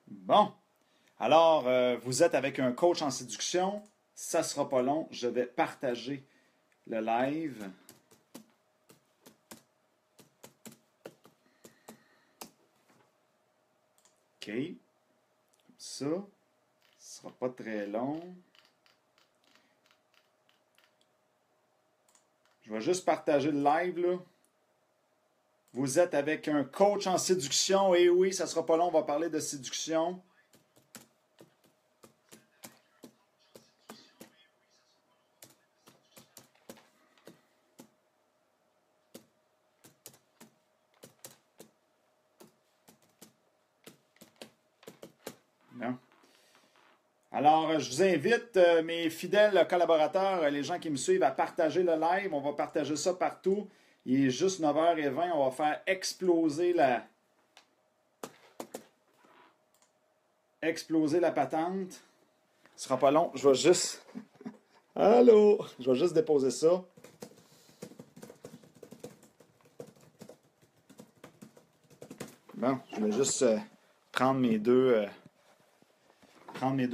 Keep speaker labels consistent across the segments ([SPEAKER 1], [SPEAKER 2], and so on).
[SPEAKER 1] Bon. Alors, vous êtes avec un coach en séduction. Ça sera pas long. Je vais partager le live. OK. Comme ça. Ce sera pas très long. Je vais juste partager le live, là. Vous êtes avec un coach en séduction. Et oui, ça sera pas long. On va parler de séduction. Non. Alors, je vous invite, mes fidèles collaborateurs, les gens qui me suivent, à partager le live. On va partager ça partout. Il est juste 9h20. On va faire exploser la patente. Ce sera pas long. Je vais juste... Allô? Je vais juste déposer ça. Bon, je vais juste prendre mes deux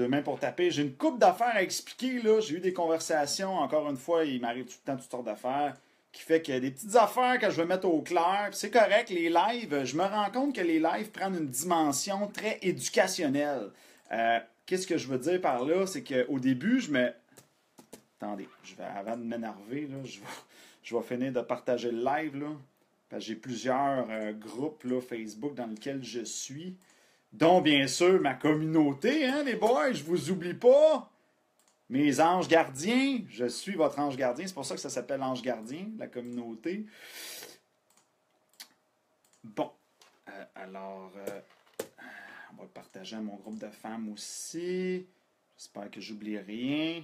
[SPEAKER 1] mains pour taper. J'ai une couple d'affaires à expliquer, là. J'ai eu des conversations. Encore une fois, il m'arrive tout le temps toutes sortes d'affaires. Qui fait qu'il y a des petites affaires que je vais mettre au clair. Puis c'est correct, les lives, je me rends compte que les lives prennent une dimension très éducationnelle. Qu'est-ce que je veux dire par là? C'est qu'au début, Attendez, avant de m'énerver, là, je vais finir de partager le live, là. Parce que j'ai plusieurs groupes là, Facebook dans lesquels je suis. Dont, bien sûr, ma communauté, hein, les boys, je vous oublie pas. Mes anges gardiens, je suis votre ange gardien. C'est pour ça que ça s'appelle ange gardien, la communauté. Bon, alors, on va le partager à mon groupe de femmes aussi. J'espère que j'oublie rien.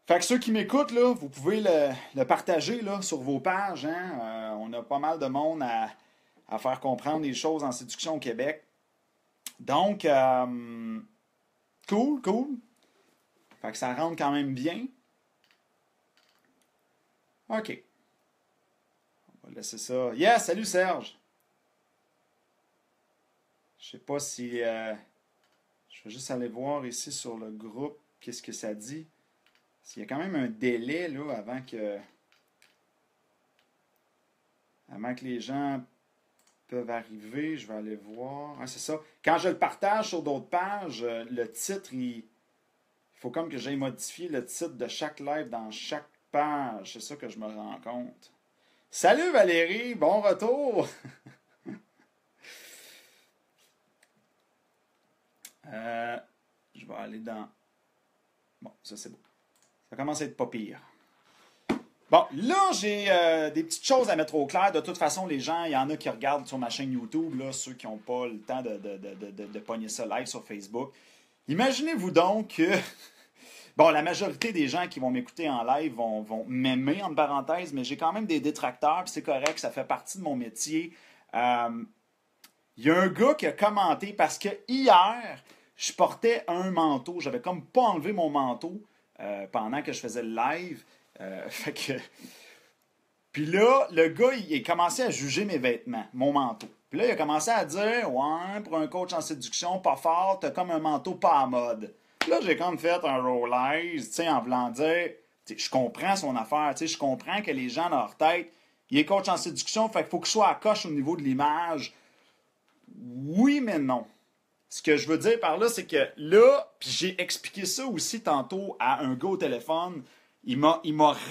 [SPEAKER 1] Fait que ceux qui m'écoutent, là, vous pouvez le partager là, sur vos pages. Hein? On a pas mal de monde à faire comprendre les choses en séduction au Québec. Donc, cool. Fait que ça rentre quand même bien. OK. On va laisser ça. Yes, salut Serge. Je sais pas si... je vais juste aller voir ici sur le groupe qu'est-ce que ça dit. Il y a quand même un délai là, avant que les gens peuvent arriver. Je vais aller voir. Ah, c'est ça. Quand je le partage sur d'autres pages, le titre, il faut comme que j'aille modifier le titre de chaque live dans chaque page. C'est ça que je me rends compte. Salut Valérie, bon retour! Je vais aller dans... Bon, ça c'est beau. Ça commence à être pas pire. Bon, là, j'ai des petites choses à mettre au clair. De toute façon, les gens, il y en a qui regardent sur ma chaîne YouTube, là, ceux qui n'ont pas le temps de pogner ça live sur Facebook. Imaginez-vous donc que... Bon, la majorité des gens qui vont m'écouter en live vont m'aimer, entre parenthèses, mais j'ai quand même des détracteurs, puis c'est correct, ça fait partie de mon métier. Il y a un gars qui a commenté, parce que hier, je portais un manteau. J'avais comme pas enlevé mon manteau pendant que je faisais le live. Fait que... Puis là, le gars, il a commencé à juger mes vêtements, mon manteau. Puis là, il a commencé à dire, ouais, pour un coach en séduction, pas fort, t'as comme un manteau pas à mode. Puis là, j'ai comme fait un roll-eyes, tu sais, en voulant dire, je comprends son affaire, tu sais, je comprends que les gens dans leur tête, il est coach en séduction, fait qu'il faut qu'il soit à coche au niveau de l'image. Oui, mais non. Ce que je veux dire par là, c'est que là, puis j'ai expliqué ça aussi tantôt à un gars au téléphone, il m'a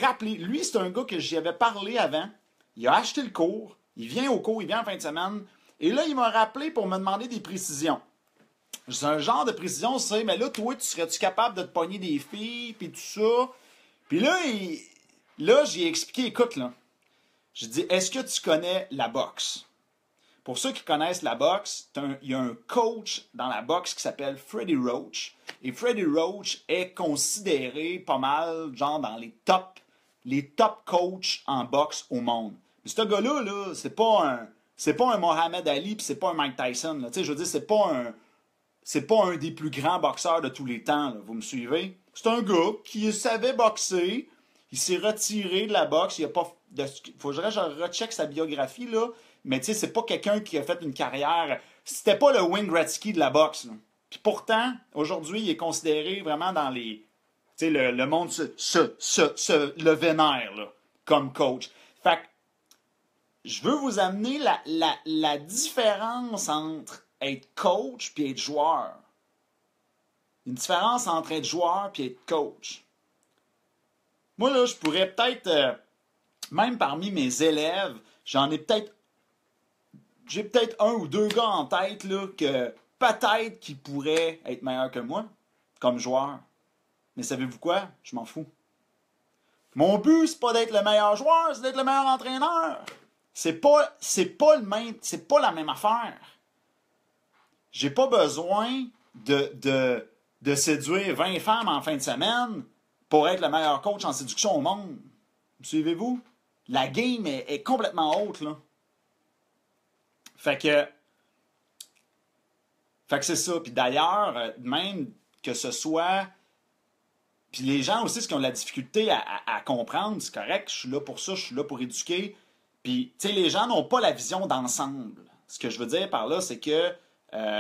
[SPEAKER 1] rappelé, lui, c'est un gars que j'y avais parlé avant, il a acheté le cours, il vient au cours, il vient en fin de semaine, et là, il m'a rappelé pour me demander des précisions. C'est un genre de précision, c'est, mais là, toi, tu serais-tu capable de te pogner des filles, puis tout ça? Puis là, j'ai expliqué, écoute, là, j'ai dit, est-ce que tu connais la boxe? Pour ceux qui connaissent la boxe, il y a un coach dans la boxe qui s'appelle Freddie Roach. Et Freddie Roach est considéré pas mal, genre dans les top coachs en boxe au monde. Mais ce gars-là, là, c'est pas un Mohamed Ali puis c'est pas un Mike Tyson. Là. Je veux dire, c'est pas c'est pas un des plus grands boxeurs de tous les temps, là, vous me suivez? C'est un gars qui savait boxer, il s'est retiré de la boxe, il a pas faudrait que je recheck sa biographie, là, mais tu sais, c'est pas quelqu'un qui a fait une carrière, c'était pas le Wayne Gretzky de la boxe, là. Puis pourtant, aujourd'hui, il est considéré vraiment dans les, tu sais, le monde le vénère, là, comme coach. Fait que, je veux vous amener la différence entre être coach et être joueur. Une différence entre être joueur et être coach. Moi, là, je pourrais peut-être, même parmi mes élèves, j'ai peut-être un ou deux gars en tête, là, que peut-être qu'ils pourraient être meilleurs que moi, comme joueur. Mais savez-vous quoi? Je m'en fous. Mon but, c'est pas d'être le meilleur joueur, c'est d'être le meilleur entraîneur. C'est pas la même affaire. J'ai pas besoin de séduire 20 femmes en fin de semaine pour être le meilleur coach en séduction au monde. Me suivez-vous? La game est complètement haute, là. Fait que c'est ça. Puis d'ailleurs, même que ce soit... Puis les gens aussi, ce qui ont de la difficulté à comprendre, c'est correct, je suis là pour ça, je suis là pour éduquer. Puis, tu sais, les gens n'ont pas la vision d'ensemble. Ce que je veux dire par là, c'est que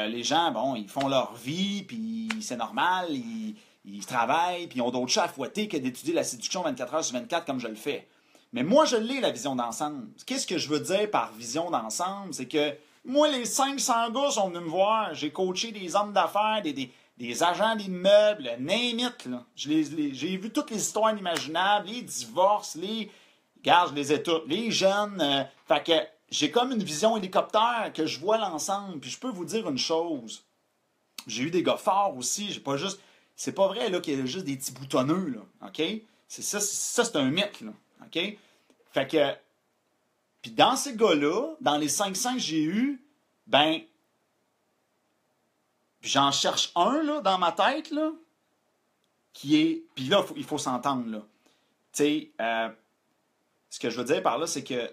[SPEAKER 1] les gens, bon, ils font leur vie, puis c'est normal, ils travaillent, puis ils ont d'autres chats à fouetter que d'étudier la séduction 24 heures sur 24 comme je le fais. Mais moi, je l'ai, la vision d'ensemble. Qu'est-ce que je veux dire par vision d'ensemble? C'est que moi, les 500 gars sont venus me voir. J'ai coaché des hommes d'affaires, des agents d'immeubles, name it, là. J'ai vu toutes les histoires inimaginables, les divorces, regarde, je les ai toutes. Les jeunes. Fait que j'ai comme une vision hélicoptère que je vois l'ensemble. Puis je peux vous dire une chose. J'ai eu des gars forts aussi. J'ai pas juste. C'est pas vrai là, qu'il y a juste des petits boutonneux, là. OK? C'est un mythe, là. OK? Fait que. Puis dans ces gars-là, dans les 500 que j'ai eus, ben. J'en cherche un, là, dans ma tête, là, qui est... Puis là, il faut s'entendre, là. Tu sais, ce que je veux dire par là, c'est que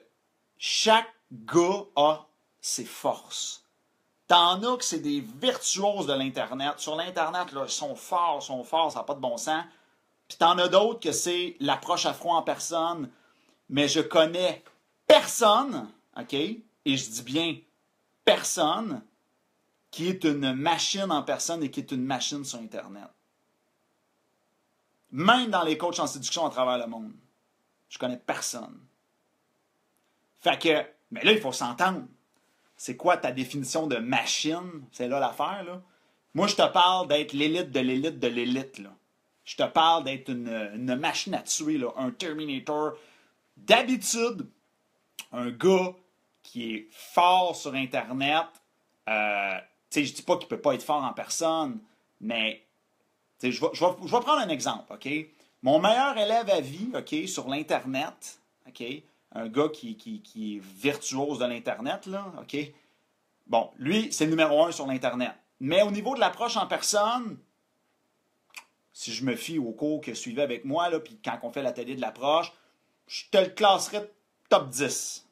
[SPEAKER 1] chaque gars a ses forces. T'en as que c'est des virtuoses de l'Internet. Sur l'Internet, là, ils sont forts, ça n'a pas de bon sens. Puis t'en as d'autres que c'est l'approche à froid en personne. Mais je connais personne, OK? Et je dis bien personne qui est une machine en personne et qui est une machine sur Internet. Même dans les coachs en séduction à travers le monde. Je connais personne. Fait que, mais là, il faut s'entendre. C'est quoi ta définition de machine? C'est là l'affaire, là. Moi, je te parle d'être l'élite de l'élite de l'élite, là. Je te parle d'être une machine à tuer, là, un Terminator. D'habitude, un gars qui est fort sur Internet, tu sais, je dis pas qu'il peut pas être fort en personne, mais je vais prendre un exemple, OK? Mon meilleur élève à vie, OK, sur l'Internet, OK? Un gars qui est virtuose de l'Internet, là, OK? Bon, lui, c'est le numéro 1 sur l'Internet. Mais au niveau de l'approche en personne, si je me fie au cours que suivait avec moi, là, puis quand on fait l'atelier de l'approche, je te le classerais top 10.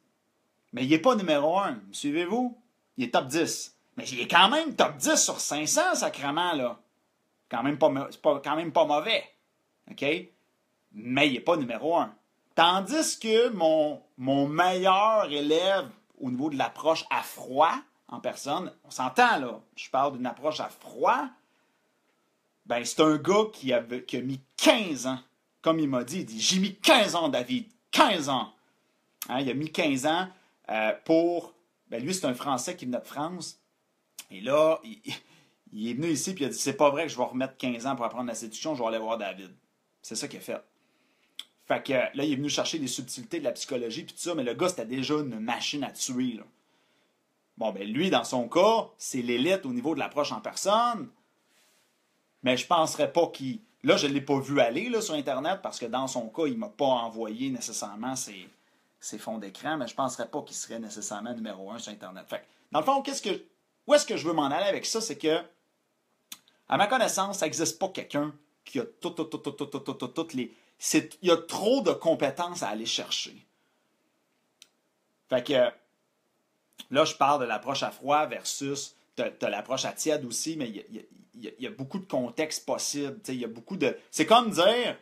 [SPEAKER 1] Mais il n'est pas numéro 1, me suivez-vous? Il est top 10. Mais il est quand même top 10 sur 500, sacrément, là. C'est quand même pas mauvais. OK? Mais il n'est pas numéro 1. Tandis que mon meilleur élève au niveau de l'approche à froid en personne, on s'entend, là. Je parle d'une approche à froid. Ben, c'est un gars qui a mis 15 ans. Comme il m'a dit, j'ai mis 15 ans, David. 15 ans. Hein, il a mis 15 ans pour... Ben, lui, c'est un Français qui venait de France. Et là, il est venu ici et il a dit, c'est pas vrai que je vais remettre 15 ans pour apprendre la séduction, je vais aller voir David. C'est ça qu'il a fait. Fait que là, il est venu chercher des subtilités de la psychologie puis tout ça, mais le gars, c'était déjà une machine à tuer, là. Bon, ben lui, dans son cas, c'est l'élite au niveau de l'approche en personne. Mais je penserais pas qu'il... Là, je ne l'ai pas vu aller là, sur Internet parce que dans son cas, il ne m'a pas envoyé nécessairement ses fonds d'écran, mais je ne penserais pas qu'il serait nécessairement numéro 1 sur Internet. Fait que, dans le fond, où est-ce que je veux m'en aller avec ça? C'est que, à ma connaissance, ça n'existe pas quelqu'un qui a toutes les... Il y a trop de compétences à aller chercher. Fait que, là, je parle de l'approche à froid versus, t'as l'approche à tiède aussi, mais il y a beaucoup de contextes possibles. Il y a beaucoup de. C'est comme dire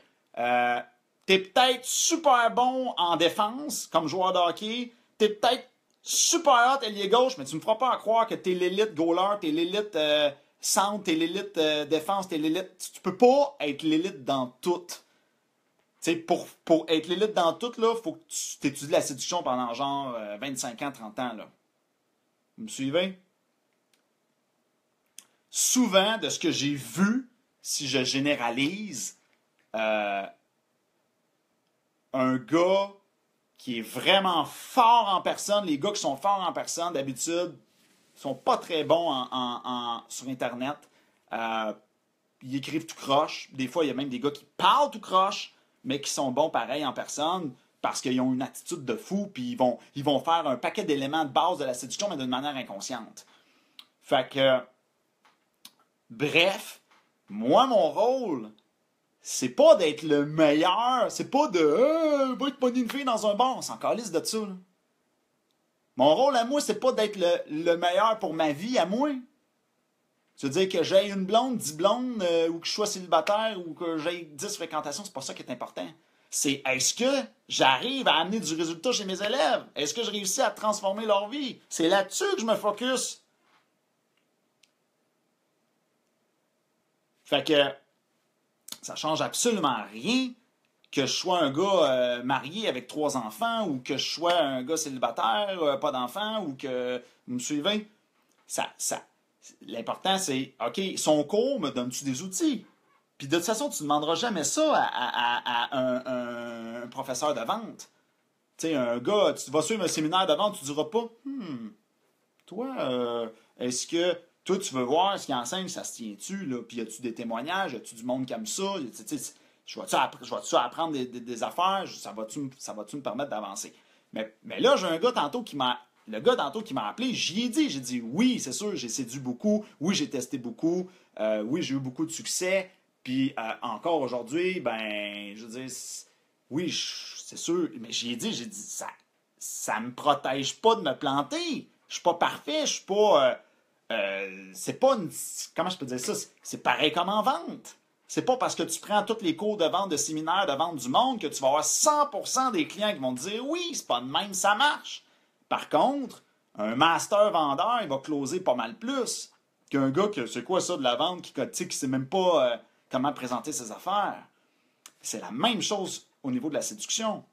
[SPEAKER 1] t'es peut-être super bon en défense comme joueur de hockey, t'es peut-être super hot ailier gauche, mais tu me feras pas croire que t'es l'élite goaler, t'es l'élite centre, t'es l'élite défense, t'es l'élite. Tu peux pas être l'élite dans tout. Pour être l'élite dans tout, il faut que tu étudies la séduction pendant genre 25 ans, 30 ans. Là. Vous me suivez? Souvent, de ce que j'ai vu, si je généralise, un gars qui est vraiment fort en personne, les gars qui sont forts en personne, d'habitude, sont pas très bons sur Internet. Ils écrivent tout croche. Des fois, il y a même des gars qui parlent tout croche, mais qui sont bons pareil en personne parce qu'ils ont une attitude de fou, puis ils vont faire un paquet d'éléments de base de la séduction, mais d'une manière inconsciente. Fait que, bref, moi, mon rôle, c'est pas d'être le meilleur, c'est pas de va être pogné une fille dans un bar, on s'en calisse de ça. Là. Mon rôle à moi, c'est pas d'être le meilleur pour ma vie à moi. C'est-à-dire que j'aie une blonde, 10 blondes, ou que je sois célibataire, ou que j'aie 10 fréquentations, c'est pas ça qui est important. C'est est-ce que j'arrive à amener du résultat chez mes élèves? Est-ce que je réussis à transformer leur vie? C'est là-dessus que je me focus. Fait que ça change absolument rien que je sois un gars marié avec 3 enfants, ou que je sois un gars célibataire, pas d'enfants, ou que... Vous me suivez? L'important, c'est, OK, son cours me donne-tu des outils? Puis de toute façon, tu ne demanderas jamais ça à un professeur de vente. Tu sais, un gars, tu vas suivre un séminaire de vente, tu ne diras pas, toi, est-ce que, toi, tu veux voir ce qu'il enseigne, ça se tient-tu, là? Puis y a-tu des témoignages? Y a-tu du monde comme ça? Je vais-tu apprendre des affaires? Ça va-tu me permettre d'avancer? Mais là, j'ai un gars tantôt qui m'a... Le gars tantôt qui m'a appelé, j'ai dit oui, c'est sûr, j'ai séduit beaucoup, oui, j'ai testé beaucoup, oui, j'ai eu beaucoup de succès, puis encore aujourd'hui, ben, je veux dire, oui, c'est sûr, mais j'ai dit, ça me protège pas de me planter, je suis pas parfait, je suis pas, c'est pas une, comment je peux dire ça, c'est pareil comme en vente. C'est pas parce que tu prends tous les cours de vente, de séminaire, de vente du monde que tu vas avoir 100% des clients qui vont te dire oui, c'est pas de même, ça marche. Par contre, un master vendeur, il va closer pas mal plus qu'un gars qui, c'est quoi ça de la vente, qui ne sait même pas comment présenter ses affaires. C'est la même chose au niveau de la séduction.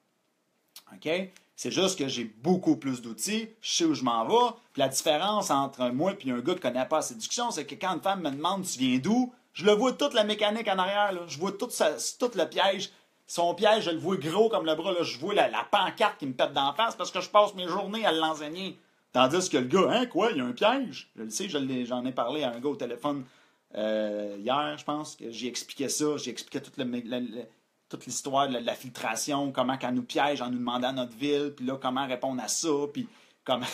[SPEAKER 1] OK? C'est juste que j'ai beaucoup plus d'outils, je sais où je m'en vais. Puis la différence entre moi et un gars qui ne connaît pas la séduction, c'est que quand une femme me demande tu viens d'où, je le vois toute la mécanique en arrière. Là. Je vois tout le piège. Son piège, je le vois gros comme le bras. Là. Je vois la pancarte qui me pète d'en face parce que je passe mes journées à l'enseigner. Tandis que le gars, hein, quoi, il y a un piège. Je le sais, j'en ai parlé à un gars au téléphone hier, je pense. Que j'ai expliqué ça. J'ai expliqué toute l'histoire de la filtration, comment qu'elle nous piège en nous demandant notre ville, puis là, comment répondre à ça, puis comment...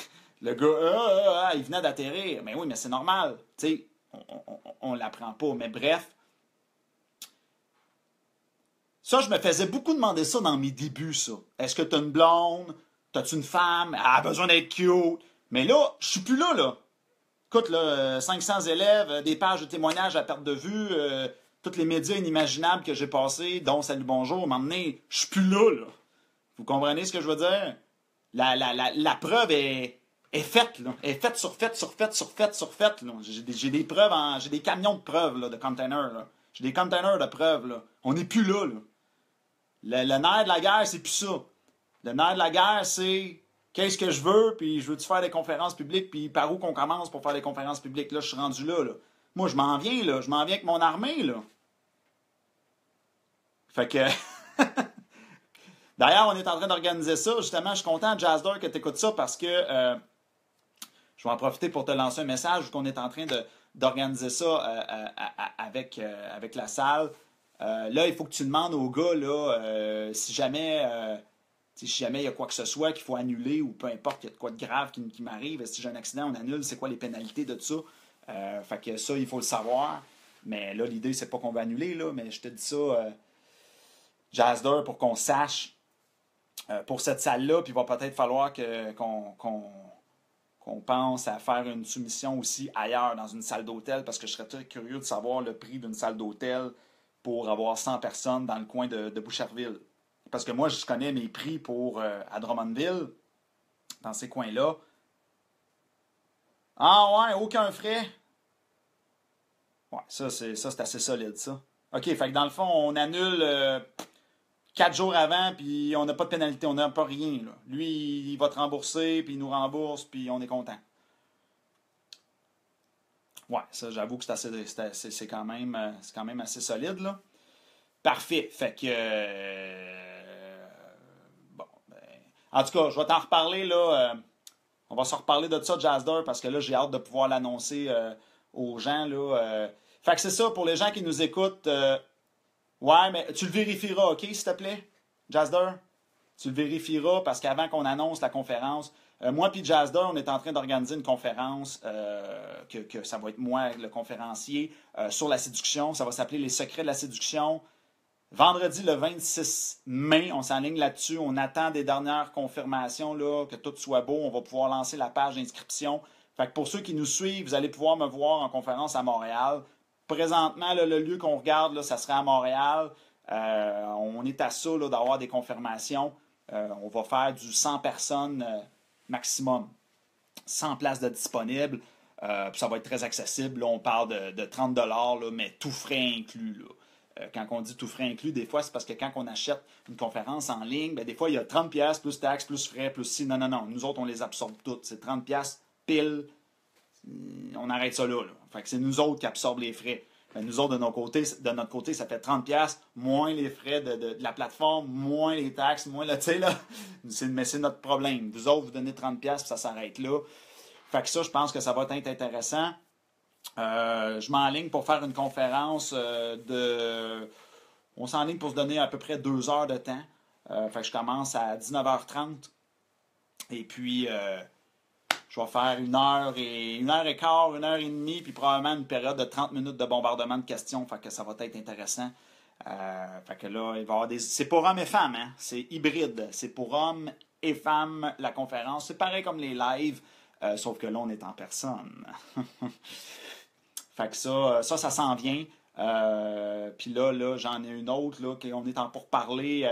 [SPEAKER 1] Le gars, il venait d'atterrir. Mais oui, mais c'est normal. Tu sais, on l'apprend pas. Mais bref, ça, je me faisais beaucoup demander ça dans mes débuts, ça. Est-ce que t'as une blonde? T'as-tu une femme? Elle a besoin d'être cute. Mais là, je suis plus là, là. Écoute, là, 500 élèves, des pages de témoignages à perte de vue, tous les médias inimaginables que j'ai passés, dont Salut Bonjour, m'emmener, je suis plus là, là. Vous comprenez ce que je veux dire? La preuve est faite, là. Elle est faite sur faite, sur faite, sur faite, sur faite, là. J'ai des preuves, j'ai des camions de preuves, là, de containers, là. J'ai des containers de preuves, là. On n'est plus là, là. Le nerf de la guerre, c'est plus ça. Le nerf de la guerre, c'est qu'est-ce que je veux, puis je veux-tu faire des conférences publiques, puis par où qu'on commence pour faire des conférences publiques. Là, je suis rendu là, là. Moi, je m'en viens, là. Je m'en viens avec mon armée, là. Fait que... D'ailleurs, on est en train d'organiser ça. Justement, je suis content, Jazzder, que tu écoutes ça parce que je vais en profiter pour te lancer un message qu'on est en train d'organiser ça avec la salle. Là, il faut que tu demandes au gars là, si jamais il y a quoi que ce soit qu'il faut annuler ou peu importe, il y a de quoi de grave qui m'arrive, si j'ai un accident, on annule, c'est quoi les pénalités de tout ça. Fait que ça, il faut le savoir. Mais là, l'idée, c'est pas qu'on va annuler, là, mais je te dis ça, Jazzder, pour qu'on sache pour cette salle-là, puis il va peut-être falloir qu'on qu'on pense à faire une soumission aussi ailleurs, dans une salle d'hôtel, parce que je serais très curieux de savoir le prix d'une salle d'hôtel pour avoir 100 personnes dans le coin de Boucherville. Parce que moi, je connais mes prix pour à Drummondville, dans ces coins-là. Ah ouais, aucun frais. Ouais, ça c'est assez solide, ça. OK, fait que dans le fond, on annule 4 jours avant, puis on n'a pas de pénalité, on n'a pas rien. Là. Lui, il va te rembourser, puis il nous rembourse, puis on est content. Ouais, ça, j'avoue que c'est quand même assez solide, là. Parfait. Fait que. Bon. Ben, en tout cas, je vais t'en reparler, là. On va se reparler de ça, Jazzer, parce que là, j'ai hâte de pouvoir l'annoncer aux gens, là. Fait que c'est ça, pour les gens qui nous écoutent. Ouais, mais tu le vérifieras, OK, s'il te plaît, Jazzer? Tu le vérifieras parce qu'avant qu'on annonce la conférence, moi puis Jazzer, on est en train d'organiser une conférence, que ça va être moi, le conférencier, sur la séduction. Ça va s'appeler Les secrets de la séduction. Vendredi le 26 mai, on s'enligne là-dessus. On attend des dernières confirmations, là, que tout soit beau. On va pouvoir lancer la page d'inscription. Fait que pour ceux qui nous suivent, vous allez pouvoir me voir en conférence à Montréal. Présentement, là, le lieu qu'on regarde, là, ça serait à Montréal. On est à ça là, d'avoir des confirmations. On va faire du 100 personnes maximum. 100 places de disponibles. Puis ça va être très accessible. Là, on parle de 30 $, mais tout frais inclus. Là. Quand on dit tout frais inclus, des fois, c'est parce que quand on achète une conférence en ligne, bien, des fois, il y a 30$ plus taxes, plus frais, plus ci. Non, non, non. Nous autres, on les absorbe toutes. C'est 30$ pile. On arrête ça là. Fait que c'est nous autres qui absorbent les frais. Nous autres, de notre côté, ça fait 30$, moins les frais de la plateforme, moins les taxes, moins le. Tu sais, là. Mais c'est notre problème. Vous autres, vous donnez 30$, puis ça s'arrête là. Fait que ça, je pense que ça va être intéressant. Je m'enligne pour faire une conférence On s'enligne pour se donner à peu près 2 heures de temps. Fait que je commence à 19h30. Et puis, je vais faire 1h15, 1h30, puis probablement une période de 30 minutes de bombardement de questions. Fait que ça va être intéressant. Fait que là, il va y avoir des. C'est pour hommes et femmes, hein? C'est hybride. C'est pour hommes et femmes, la conférence. C'est pareil comme les lives, sauf que là, on est en personne. Fait que ça s'en vient. Puis là, j'en ai une autre, là, qu'on est en pourparler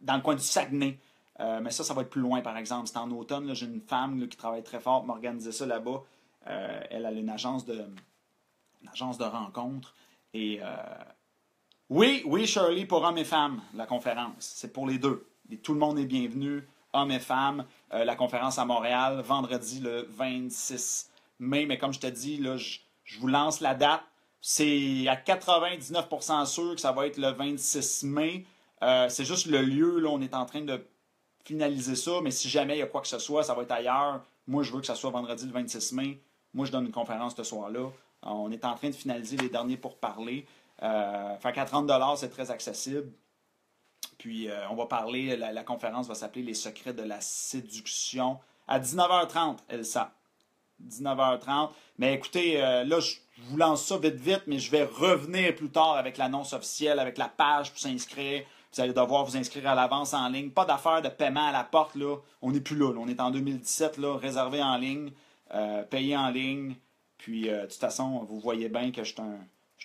[SPEAKER 1] dans le coin du Saguenay. Mais ça va être plus loin, par exemple. C'est en automne. Là, j'ai une femme là, qui travaille très fort pour m'organiser ça là-bas. Elle a une agence de rencontres. Et oui, Shirley, pour hommes et femmes, la conférence. C'est pour les deux. Et tout le monde est bienvenu, hommes et femmes. La conférence à Montréal, vendredi le 26 mai. Mais comme je te dis, là, je vous lance la date. C'est à 99% sûr que ça va être le 26 mai. C'est juste le lieu, là, on est en train de finaliser ça, mais si jamais il y a quoi que ce soit, ça va être ailleurs. Moi, je veux que ça soit vendredi le 26 mai. Moi, je donne une conférence ce soir-là. On est en train de finaliser les derniers pourparlers. Fait qu'à 30$, c'est très accessible. Puis, on va parler, la conférence va s'appeler Les secrets de la séduction. À 19h30, Elsa. 19h30. Mais écoutez, là, je vous lance ça vite, mais je vais revenir plus tard avec l'annonce officielle, avec la page pour s'inscrire. Vous allez devoir vous inscrire à l'avance en ligne. Pas d'affaire de paiement à la porte, là. On n'est plus là. On est en 2017, là. Réservé en ligne, payé en ligne. Puis, de toute façon, vous voyez bien que je suis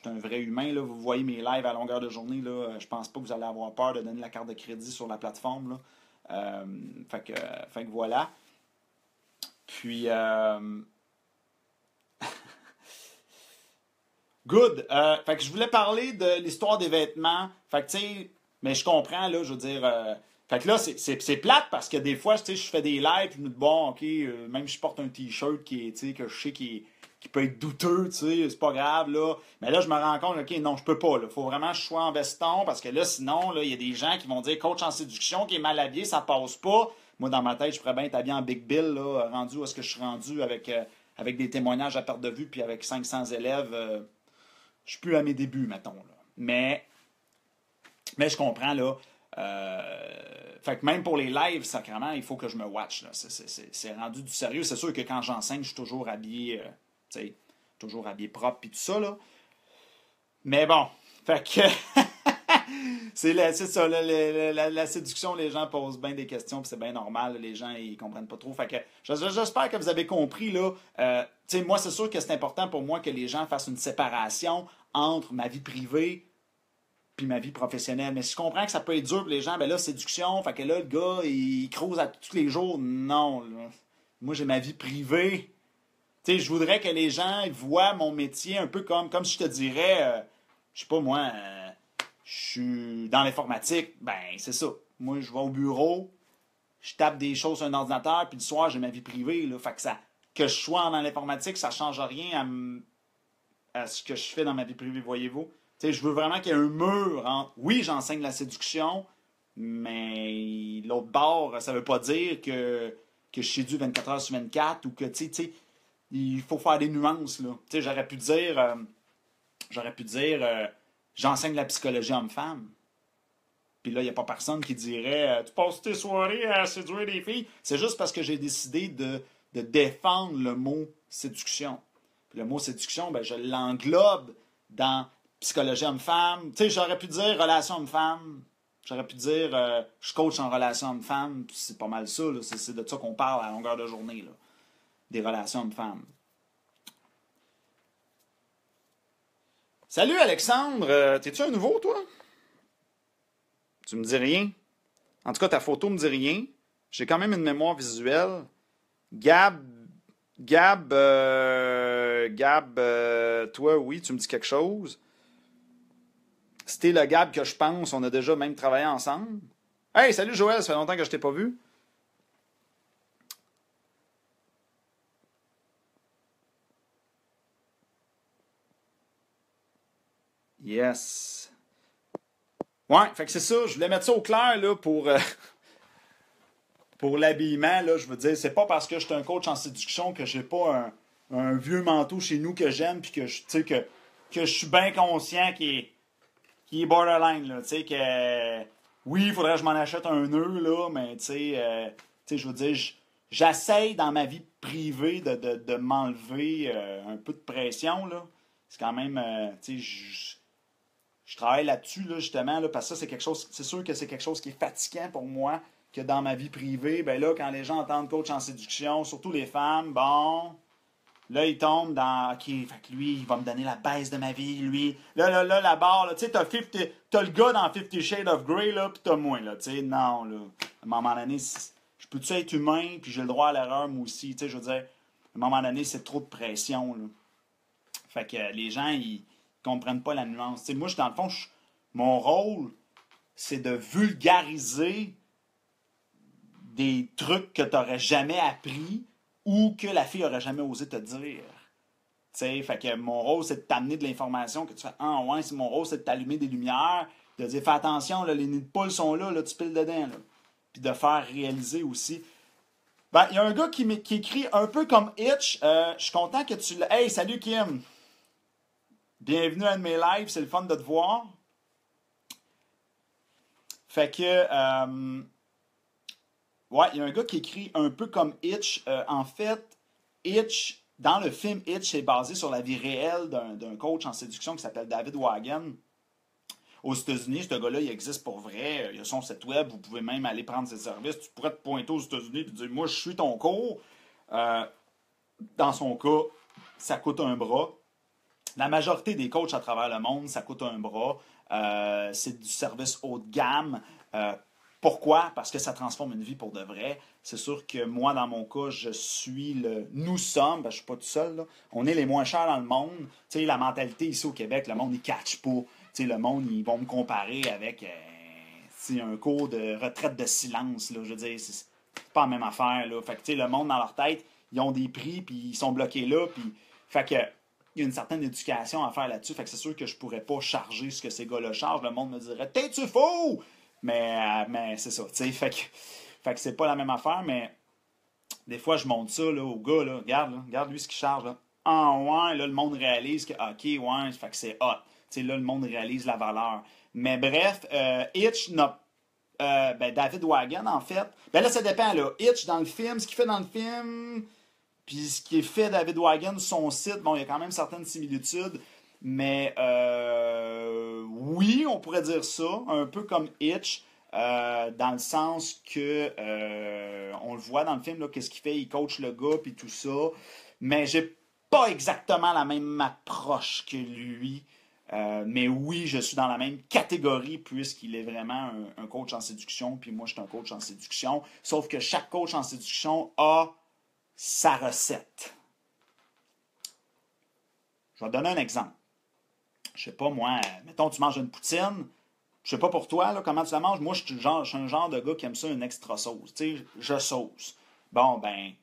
[SPEAKER 1] un vrai humain, là. Vous voyez mes lives à longueur de journée, là. Je pense pas que vous allez avoir peur de donner la carte de crédit sur la plateforme, là. Fait que voilà. Puis, good. Fait que je voulais parler de l'histoire des vêtements. Fait que, tu sais, mais je comprends, là, je veux dire. Fait que là, c'est plate parce que des fois, tu sais, je fais des lives, puis je me dis, bon, OK, même si je porte un t-shirt qui est, tu sais, que je sais qui peut être douteux, tu sais, c'est pas grave, là. Mais là, je me rends compte, OK, non, je peux pas, là. Faut vraiment que je sois en veston parce que là, sinon, là, il y a des gens qui vont dire, coach en séduction qui est mal habillé, ça passe pas. Moi, dans ma tête, je pourrais bien être habillé en Big Bill, là, rendu où est-ce que je suis rendu avec des témoignages à perte de vue, puis avec 500 élèves. Je suis plus à mes débuts, mettons, là. Mais je comprends, là. Fait que même pour les lives, sacrément, il faut que je me watch, là. C'est rendu du sérieux. C'est sûr que quand j'enseigne, je suis toujours habillé, tu sais, toujours habillé propre, puis tout ça, là. Mais bon, fait que... C'est ça, la séduction, les gens posent bien des questions, puis c'est bien normal, les gens, ils comprennent pas trop. Fait que j'espère que vous avez compris, là. Tu sais, moi, c'est sûr que c'est important pour moi que les gens fassent une séparation entre ma vie privée puis ma vie professionnelle. Mais si je comprends que ça peut être dur pour les gens, ben là, séduction, fait que là, le gars, il crouse à tous les jours. Non, là. Moi, j'ai ma vie privée. Tu sais, je voudrais que les gens voient mon métier un peu comme si je te dirais, je sais pas moi, je suis dans l'informatique, ben c'est ça. Moi, je vais au bureau, je tape des choses sur un ordinateur, puis le soir, j'ai ma vie privée. Là, fait que je sois dans l'informatique, ça change rien à ce que je fais dans ma vie privée, voyez-vous. Tu sais, je veux vraiment qu'il y ait un mur entre... Oui, j'enseigne la séduction, mais l'autre bord, ça veut pas dire que je séduis 24 heures sur 24 ou que, tu sais, il faut faire des nuances, là. Tu sais, j'aurais pu dire, j'enseigne la psychologie homme-femme. Puis là, il n'y a pas personne qui dirait, tu passes tes soirées à séduire des filles. C'est juste parce que j'ai décidé de défendre le mot séduction. Puis le mot séduction, ben, je l'englobe dans psychologie homme-femme. Tu sais, j'aurais pu dire relation homme-femme. J'aurais pu dire, je coach en relation homme-femme. C'est pas mal ça, là. C'est de ça qu'on parle à longueur de journée, là. Des relations hommes-femmes. Salut Alexandre, t'es-tu un nouveau, toi? Tu me dis rien? En tout cas, ta photo me dit rien. J'ai quand même une mémoire visuelle. Gab, toi, oui, tu me dis quelque chose. C'était le Gab que je pense, on a déjà même travaillé ensemble. Hey, salut Joël, ça fait longtemps que je t'ai pas vu. Yes. Ouais, fait que c'est ça, je voulais mettre ça au clair là, pour l'habillement. Là, je veux dire, c'est pas parce que je suis un coach en séduction que j'ai pas un vieux manteau chez nous que j'aime puis que je suis bien conscient qu'il est borderline. Là, oui, il faudrait que je m'en achète un nœud, là, mais je veux dire, j'essaye dans ma vie privée de m'enlever un peu de pression. Là. C'est quand même, je travaille là-dessus, là, justement, là, parce que ça, c'est quelque chose, c'est sûr que c'est quelque chose qui est fatigant pour moi, que dans ma vie privée, ben là, quand les gens entendent coach en séduction, surtout les femmes, bon, là, ils tombent dans, OK, fait que lui, il va me donner la baisse de ma vie, lui. Là, la barre, tu sais, t'as le gars dans 50 Shades of Grey, là, pis t'as moi, là, tu sais, non, là. À un moment donné, je peux-tu être humain, puis j'ai le droit à l'erreur, moi aussi, tu sais, je veux dire, à un moment donné, c'est trop de pression, là. Fait que les gens, ils comprennent pas la nuance. T'sais, moi, dans le fond, mon rôle, c'est de vulgariser des trucs que tu n'aurais jamais appris ou que la fille aurait jamais osé te dire. T'sais, fait que mon rôle, c'est de t'amener de l'information que tu fais « Ah ouais, c'est mon rôle, c'est de t'allumer des lumières, de dire « Fais attention, là, les nids de poules sont là, tu piles dedans. » Puis de faire réaliser aussi. Ben, il y a un gars qui écrit un peu comme Hitch. Je suis content que tu l'aies. Hey, salut Kim! Bienvenue à un de mes lives, c'est le fun de te voir. Fait que, ouais, il y a un gars qui écrit un peu comme Hitch. En fait, Hitch, dans le film Hitch, c'est basé sur la vie réelle d'un coach en séduction qui s'appelle David Wagen. Aux États-Unis, ce gars-là, il existe pour vrai. Il a son site web, vous pouvez même aller prendre ses services. Tu pourrais te pointer aux États-Unis et te dire « Moi, je suis ton cours. » Dans son cas, ça coûte un bras. La majorité des coachs à travers le monde, ça coûte un bras. C'est du service haut de gamme. Pourquoi? Parce que ça transforme une vie pour de vrai. C'est sûr que moi, dans mon cas, nous sommes, je ne suis pas tout seul, là, on est les moins chers dans le monde. Tu sais, la mentalité ici au Québec, le monde, il ne catch pas. Tu sais, le monde, ils vont me comparer avec un cours de retraite de silence. Là. Je veux dire, c'est pas la même affaire. Là. Fait que, tu sais, le monde, dans leur tête, ils ont des prix, puis ils sont bloqués là. Puis, fait que il y a une certaine éducation à faire là-dessus. Fait que c'est sûr que je pourrais pas charger ce que ces gars-là chargent. Le monde me dirait « T'es-tu fou? » Mais c'est ça, tu sais. Fait que c'est pas la même affaire, mais des fois, je montre ça là, au gars. Là, regarde lui ce qu'il charge. Là. Ah ouais, là, le monde réalise que OK, ouais, fait que c'est hot. Tu sais, là, le monde réalise la valeur. Mais bref, Hitch David Wagen, en fait. Ben là, ça dépend, là. Hitch, dans le film, ce qu'il fait dans le film... Puis ce qui est fait David Wagen, son site, bon, il y a quand même certaines similitudes. Mais oui, on pourrait dire ça, un peu comme Hitch, dans le sens que on le voit dans le film, là, qu'est-ce qu'il fait, il coach le gars, puis tout ça. Mais j'ai pas exactement la même approche que lui. Mais oui, je suis dans la même catégorie puisqu'il est vraiment un coach en séduction, puis moi je suis un coach en séduction. Sauf que chaque coach en séduction a sa recette. Je vais te donner un exemple. Je sais pas, moi, mettons, tu manges une poutine. Je sais pas pour toi, là, comment tu la manges. Moi, je suis un genre de gars qui aime ça, une extra sauce. Tu sais, je sauce. Bon, ben,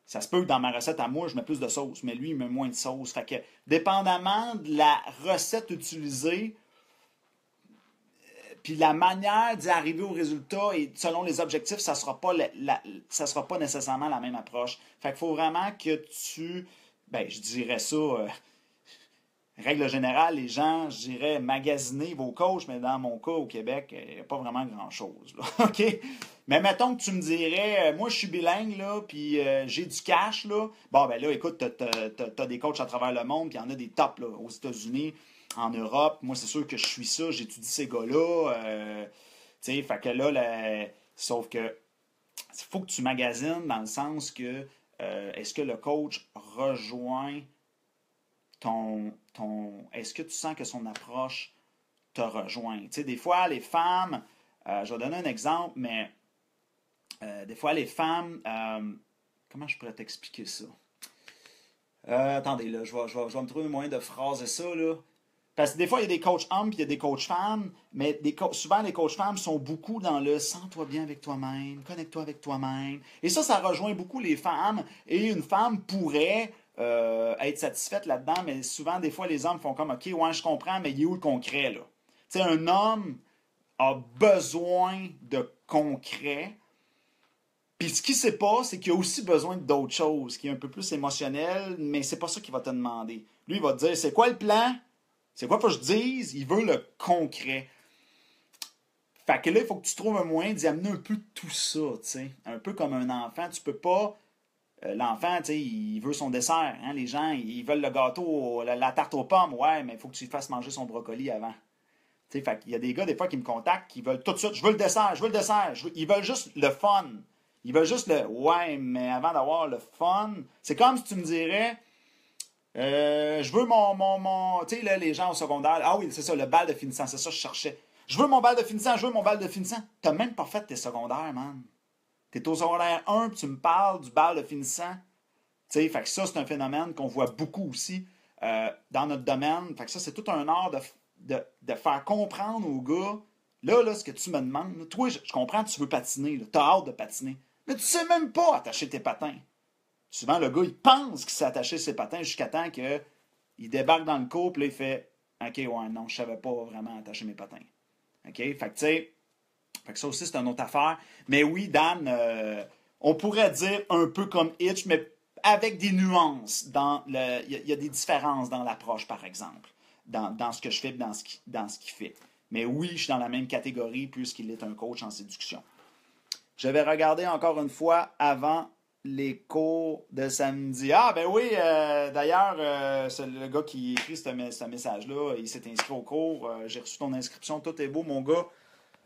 [SPEAKER 1] ça se peut que dans ma recette à moi, je mets plus de sauce, mais lui, il met moins de sauce. Fait que, dépendamment de la recette utilisée, puis la manière d'y arriver au résultat et selon les objectifs, ça sera pas ça sera pas nécessairement la même approche. Fait qu'il faut vraiment que tu, ben, je dirais ça, règle générale, les gens, je dirais, magasiner vos coachs, mais dans mon cas, au Québec, il n'y a pas vraiment grand-chose. Là. OK? Mais mettons que tu me dirais, moi, je suis bilingue, là, puis j'ai du cash, là. Bon, ben là, écoute, t'as des coachs à travers le monde, puis il y en a des tops, là, aux États-Unis, en Europe. Moi, c'est sûr que je suis ça, j'étudie ces gars-là. Tu sais, fait que là, sauf que il faut que tu magasines dans le sens que est-ce que le coach rejoint est-ce que tu sens que son approche te rejoint? Tu sais, des fois, les femmes, je vais donner un exemple, mais des fois, les femmes, comment je pourrais t'expliquer ça? Attendez, là, je vais me trouver un moyen de phraser ça, là. Parce que des fois, il y a des coachs hommes et il y a des coachs femmes, mais souvent, les coachs femmes sont beaucoup dans le sens-toi bien avec toi-même, connecte-toi avec toi-même. Et ça rejoint beaucoup les femmes. Et une femme pourrait être satisfaite là-dedans, mais souvent, des fois, les hommes font comme, OK, ouais, je comprends, mais il est où le concret, là? Tu sais, un homme a besoin de concret. Puis ce qu'il ne sait pas, c'est qu'il a aussi besoin d'autres choses, qui est un peu plus émotionnel, mais c'est pas ça qu'il va te demander. Lui, il va te dire, c'est quoi le plan? C'est quoi qu'il faut que je dise? Il veut le concret. Fait que là, il faut que tu trouves un moyen d'y amener un peu tout ça, tu sais. Un peu comme un enfant. Tu peux pas... l'enfant, tu sais, il veut son dessert. Hein? Les gens, ils veulent le gâteau, la tarte aux pommes. Ouais, mais il faut que tu lui fasses manger son brocoli avant. Tu sais, fait qu'il y a des gars, des fois, qui me contactent, qui veulent tout de suite, je veux le dessert, je veux le dessert. Ils veulent juste le fun. Ils veulent juste le... Ouais, mais avant d'avoir le fun... C'est comme si tu me dirais... je veux mon tu sais, là, les gens au secondaire. Ah oui, c'est ça, le bal de finissant. C'est ça que je cherchais. Je veux mon bal de finissant, je veux mon bal de finissant. T'as même pas fait tes secondaires, man. T'es au secondaire 1 puis tu me parles du bal de finissant. Tu sais, fait que ça, c'est un phénomène qu'on voit beaucoup aussi dans notre domaine. Fait que ça, c'est tout un art de faire comprendre aux gars. Là, ce que tu me demandes, là, toi, je comprends que tu veux patiner. T'as hâte de patiner. Mais tu sais même pas attacher tes patins. Souvent, le gars, il pense qu'il s'est attaché ses patins jusqu'à temps qu'il débarque dans le cours, puis là, il fait OK, ouais, non, je savais pas vraiment attacher mes patins. OK? Fait que, tu sais, ça aussi, c'est une autre affaire. Mais oui, Dan, on pourrait dire un peu comme Hitch, mais avec des nuances. Il y a des différences dans l'approche, par exemple, dans ce que je fais et dans ce qu'il fait. Mais oui, je suis dans la même catégorie puisqu'il est un coach en séduction. Je vais regarder encore une fois avant les cours de samedi. Ah, ben oui, d'ailleurs, c'est le gars qui écrit ce message-là, il s'est inscrit au cours. J'ai reçu ton inscription, tout est beau, mon gars.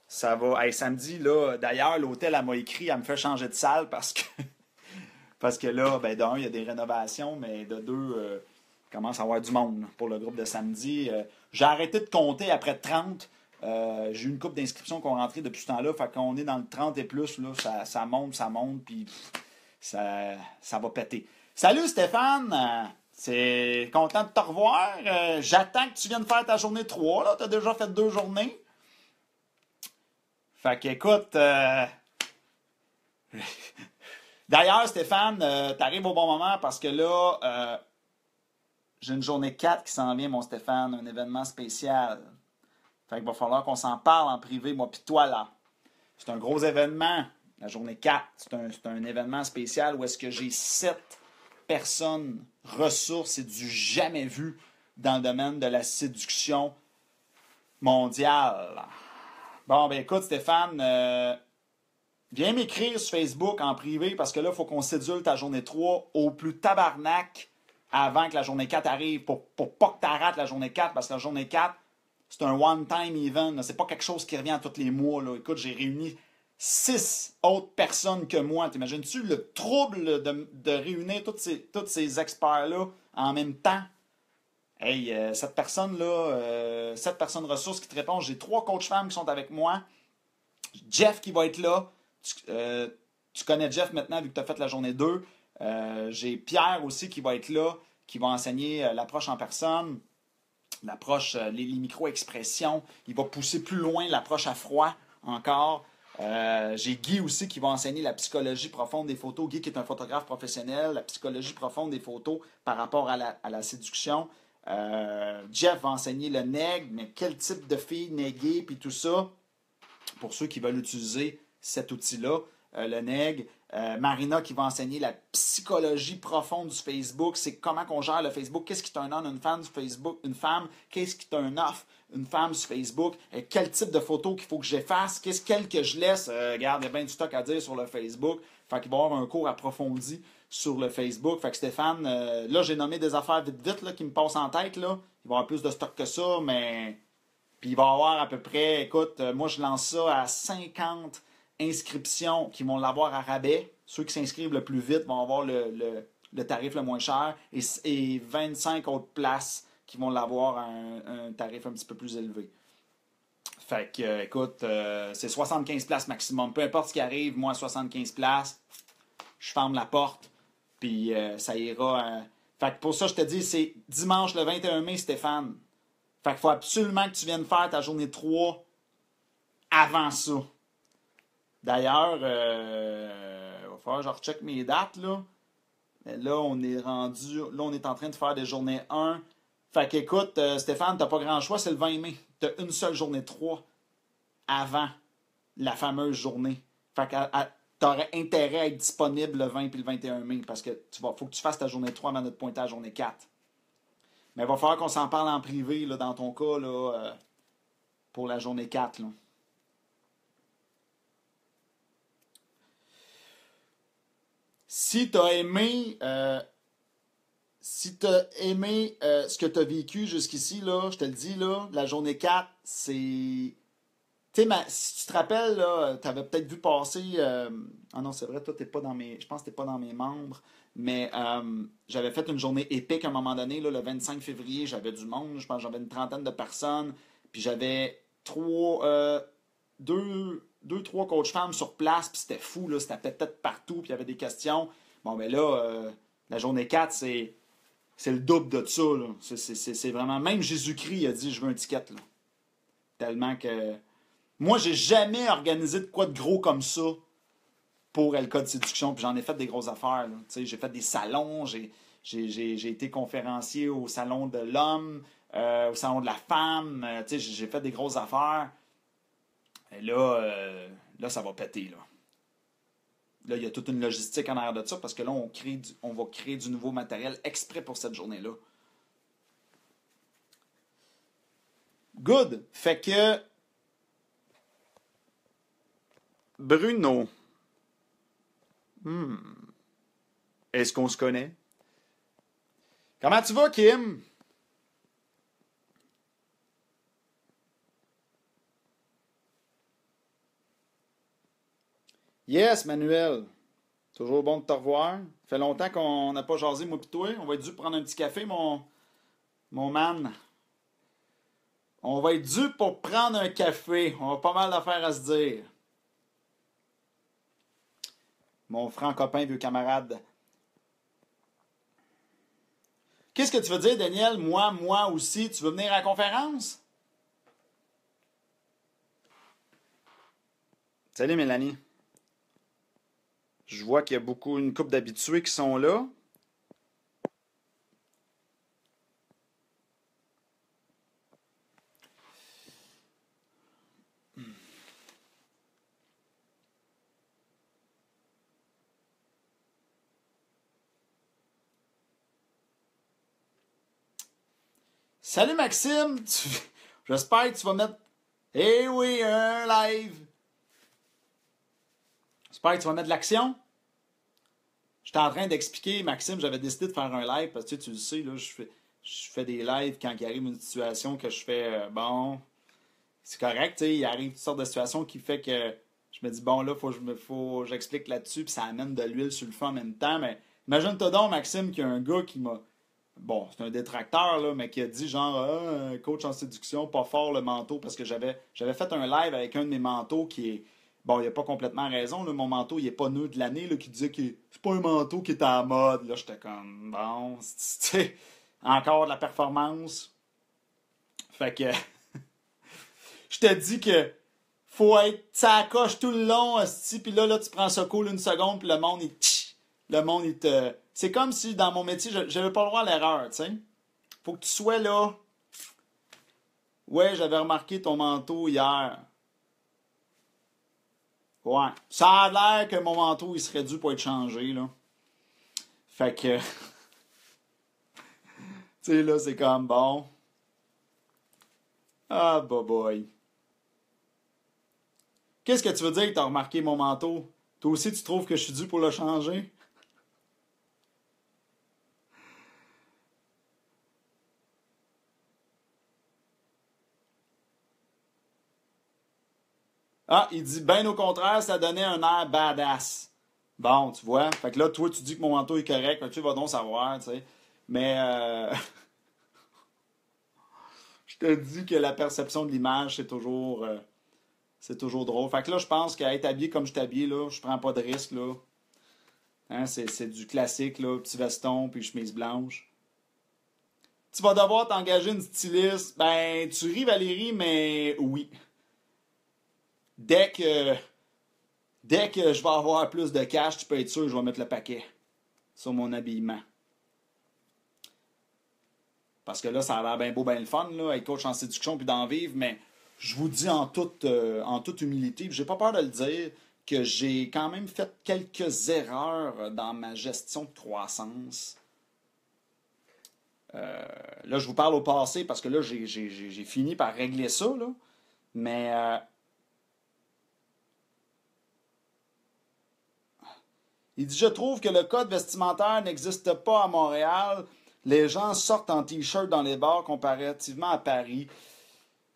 [SPEAKER 1] Ça va. Hey, samedi, là, d'ailleurs, l'hôtel, elle m'a écrit, elle me fait changer de salle parce que là, ben, d'un, il y a des rénovations, mais de deux, il commence à avoir du monde pour le groupe de samedi. J'ai arrêté de compter après 30. J'ai eu une couple d'inscriptions qui ont rentré depuis ce temps-là. Fait qu'on est dans le 30 et plus, là, ça monte, puis ça va péter. Salut Stéphane! C'est content de te revoir. J'attends que tu viennes faire ta journée 3. Là. Tu as déjà fait 2 journées. Fait qu'écoute... D'ailleurs, Stéphane, t'arrives au bon moment parce que là, j'ai une journée 4 qui s'en vient, mon Stéphane. Un événement spécial. Fait qu'il va falloir qu'on s'en parle en privé, moi pis toi, là. C'est un gros événement. La journée 4, c'est un événement spécial où est-ce que j'ai 7 personnes ressources et du jamais vu dans le domaine de la séduction mondiale. Bon, ben écoute, Stéphane, viens m'écrire sur Facebook en privé parce que là, il faut qu'on sédule ta journée 3 au plus tabarnak. avant que la journée 4 arrive pour pas que tu rates la journée 4, parce que la journée 4, c'est un one-time event. C'est pas quelque chose qui revient tous les mois. Là. Écoute, j'ai réuni 6 autres personnes que moi. T'imagines-tu le trouble de réunir tous ces experts-là en même temps? Hey, cette personne-là, 7 personnes ressources qui te répondent. J'ai 3 coachs femmes qui sont avec moi. Jeff qui va être là. Tu connais Jeff maintenant vu que tu as fait la journée 2. J'ai Pierre aussi qui va être là, qui va enseigner l'approche en personne, l'approche, les micro-expressions. Il va pousser plus loin l'approche à froid encore. J'ai Guy aussi qui va enseigner la psychologie profonde des photos. Guy qui est un photographe professionnel, la psychologie profonde des photos par rapport à la séduction. Jeff va enseigner le neg, mais quel type de fille néguer, puis tout ça, pour ceux qui veulent utiliser cet outil-là, le neg. Marina qui va enseigner la psychologie profonde du Facebook, c'est comment qu'on gère le Facebook, qu'est-ce qui turn on une femme sur Facebook, une femme, qu'est-ce qui turn off une femme sur Facebook, quel type de photos qu'il faut que j'efface, quelle que je laisse, regarde, il y a bien du stock à dire sur le Facebook, fait qu'il va y avoir un cours approfondi sur le Facebook. Fait que Stéphane, là, j'ai nommé des affaires vite là, qui me passent en tête. Là. Il va y avoir plus de stock que ça, mais. Puis il va y avoir à peu près, écoute, moi je lance ça à 50 inscriptions qui vont l'avoir à rabais. Ceux qui s'inscrivent le plus vite vont avoir le tarif le moins cher. Et 25 autres places qui vont l'avoir à un tarif un petit peu plus élevé. Fait que, écoute, c'est 75 places maximum. Peu importe ce qui arrive, moi, 75 places, je ferme la porte. Puis ça ira. Fait que pour ça, je te dis, c'est dimanche le 21 mai, Stéphane. Fait qu'il faut absolument que tu viennes faire ta journée 3 avant ça. D'ailleurs, il va falloir que je recheck mes dates, là. Mais là, on est rendu. Là, on est en train de faire des journées 1. Fait qu'écoute, Stéphane, t'as pas grand choix, c'est le 20 mai. T'as une seule journée 3 avant la fameuse journée. Fait que t'aurais intérêt à être disponible le 20 et le 21 mai parce que faut que tu fasses ta journée 3 avant de te pointer à la journée 4. Mais il va falloir qu'on s'en parle en privé, là, dans ton cas, là, pour la journée 4. Là. Si tu as aimé, ce que tu as vécu jusqu'ici, là, je te le dis, là, la journée 4, c'est. Tu sais, si tu te rappelles, tu avais peut-être vu passer. Ah non, c'est vrai, toi, t'es pas dans mes. Je pense que tu n'es pas dans mes membres. Mais j'avais fait une journée épique à un moment donné, là, le 25 février. J'avais du monde. Je pense que j'avais une trentaine de personnes. Puis j'avais deux, trois coachs femmes sur place. Puis c'était fou, là. C'était peut-être partout. Puis il y avait des questions. Bon, ben là, la journée 4, c'est le double de ça, là. C'est vraiment. Même Jésus-Christ a dit je veux un ticket, là. Tellement que. Moi, j'ai jamais organisé de quoi de gros comme ça pour El Code Séduction, puis j'en ai fait des grosses affaires. J'ai fait des salons, j'ai été conférencier au salon de l'homme, au salon de la femme, j'ai fait des grosses affaires. Et là, ça va péter. Là, il y a toute une logistique en arrière de ça, parce que là, on va créer du nouveau matériel exprès pour cette journée-là. Good. Fait que Bruno. Est-ce qu'on se connaît? Comment tu vas, Kim? Yes, Manuel. Toujours bon de te revoir. Fait longtemps qu'on n'a pas jasé, moi pis toi. On va être dû prendre un petit café, mon man. On va être dû pour prendre un café. On a pas mal d'affaires à se dire. Mon franc copain, vieux camarade. Qu'est-ce que tu veux dire, Daniel? Moi aussi. Tu veux venir à la conférence? Salut, Mélanie. Je vois qu'il y a une couple d'habitués qui sont là. Salut Maxime, j'espère que tu vas mettre. Eh oui, un live. J'espère que tu vas mettre de l'action. j'étais en train d'expliquer, Maxime, j'avais décidé de faire un live, parce que tu le sais, là, je fais des lives quand il arrive une situation que je fais, bon, c'est correct, tu sais, il arrive toutes sortes de situations qui fait que je me dis, bon, là, faut que j'explique là-dessus, puis ça amène de l'huile sur le feu en même temps, mais imagine-toi donc, Maxime, qu'il y a un gars qui m'a, bon, c'est un détracteur, là, mais qui a dit genre, ah, coach en séduction, pas fort le manteau, parce que j'avais fait un live avec un de mes manteaux qui est, bon, il a pas complètement raison, là, mon manteau, il est pas nœud de l'année, là, qui disait que c'est pas un manteau qui est à la mode, là, j'étais comme, bon, c'est encore de la performance. Fait que, je te dis que faut être, ça coche tout le long, puis là, tu prends ce cool une seconde, puis le monde, il te... C'est comme si, dans mon métier, j'avais pas le droit à l'erreur, tu sais. Faut que tu sois là. Ouais, j'avais remarqué ton manteau hier. Ouais. Ça a l'air que mon manteau, il serait dû pour être changé, là. Fait que... tu sais, là, c'est comme, bon... Ah, boy. Qu'est-ce que tu veux dire que t'as remarqué mon manteau? Toi aussi, tu trouves que je suis dû pour le changer? Ah, il dit, ben au contraire, ça donnait un air badass. Bon, tu vois. Fait que là, toi, tu dis que mon manteau est correct. Fait que tu vas donc savoir, tu sais. Mais je te dis que la perception de l'image, c'est toujours drôle. Fait que là, je pense qu'être habillé comme je suis habillé, là, je prends pas de risque, là. Hein, c'est du classique, là. Petit veston, puis chemise blanche. Tu vas devoir t'engager une styliste. Ben, tu ris, Valérie, mais oui. Dès que, dès que je vais avoir plus de cash, tu peux être sûr que je vais mettre le paquet sur mon habillement. Parce que là, ça a l'air bien beau, bien le fun, là, être coach en séduction puis d'en vivre, mais je vous dis en toute humilité, puis j'ai pas peur de le dire, que j'ai quand même fait quelques erreurs dans ma gestion de croissance. Là, je vous parle au passé parce que là, j'ai fini par régler ça, là. Mais il dit, je trouve que le code vestimentaire n'existe pas à Montréal. Les gens sortent en t-shirt dans les bars comparativement à Paris.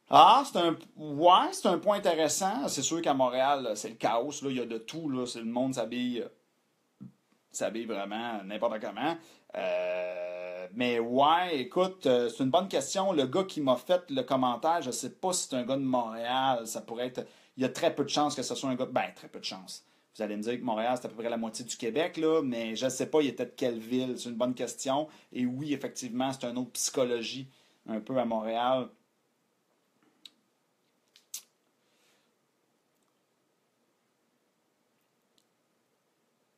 [SPEAKER 1] Ah, c'est un point intéressant. C'est sûr qu'à Montréal, c'est le chaos. Là, il y a de tout. Là. Le monde s'habille vraiment n'importe comment. Mais ouais, écoute, c'est une bonne question. Le gars qui m'a fait le commentaire, je sais pas si c'est un gars de Montréal. Ça pourrait être. Il y a très peu de chances que ce soit un gars. Ben, très peu de chances. Vous allez me dire que Montréal, c'est à peu près la moitié du Québec, là, mais je ne sais pas, il était de quelle ville. C'est une bonne question. Et oui, effectivement, c'est une autre psychologie un peu à Montréal.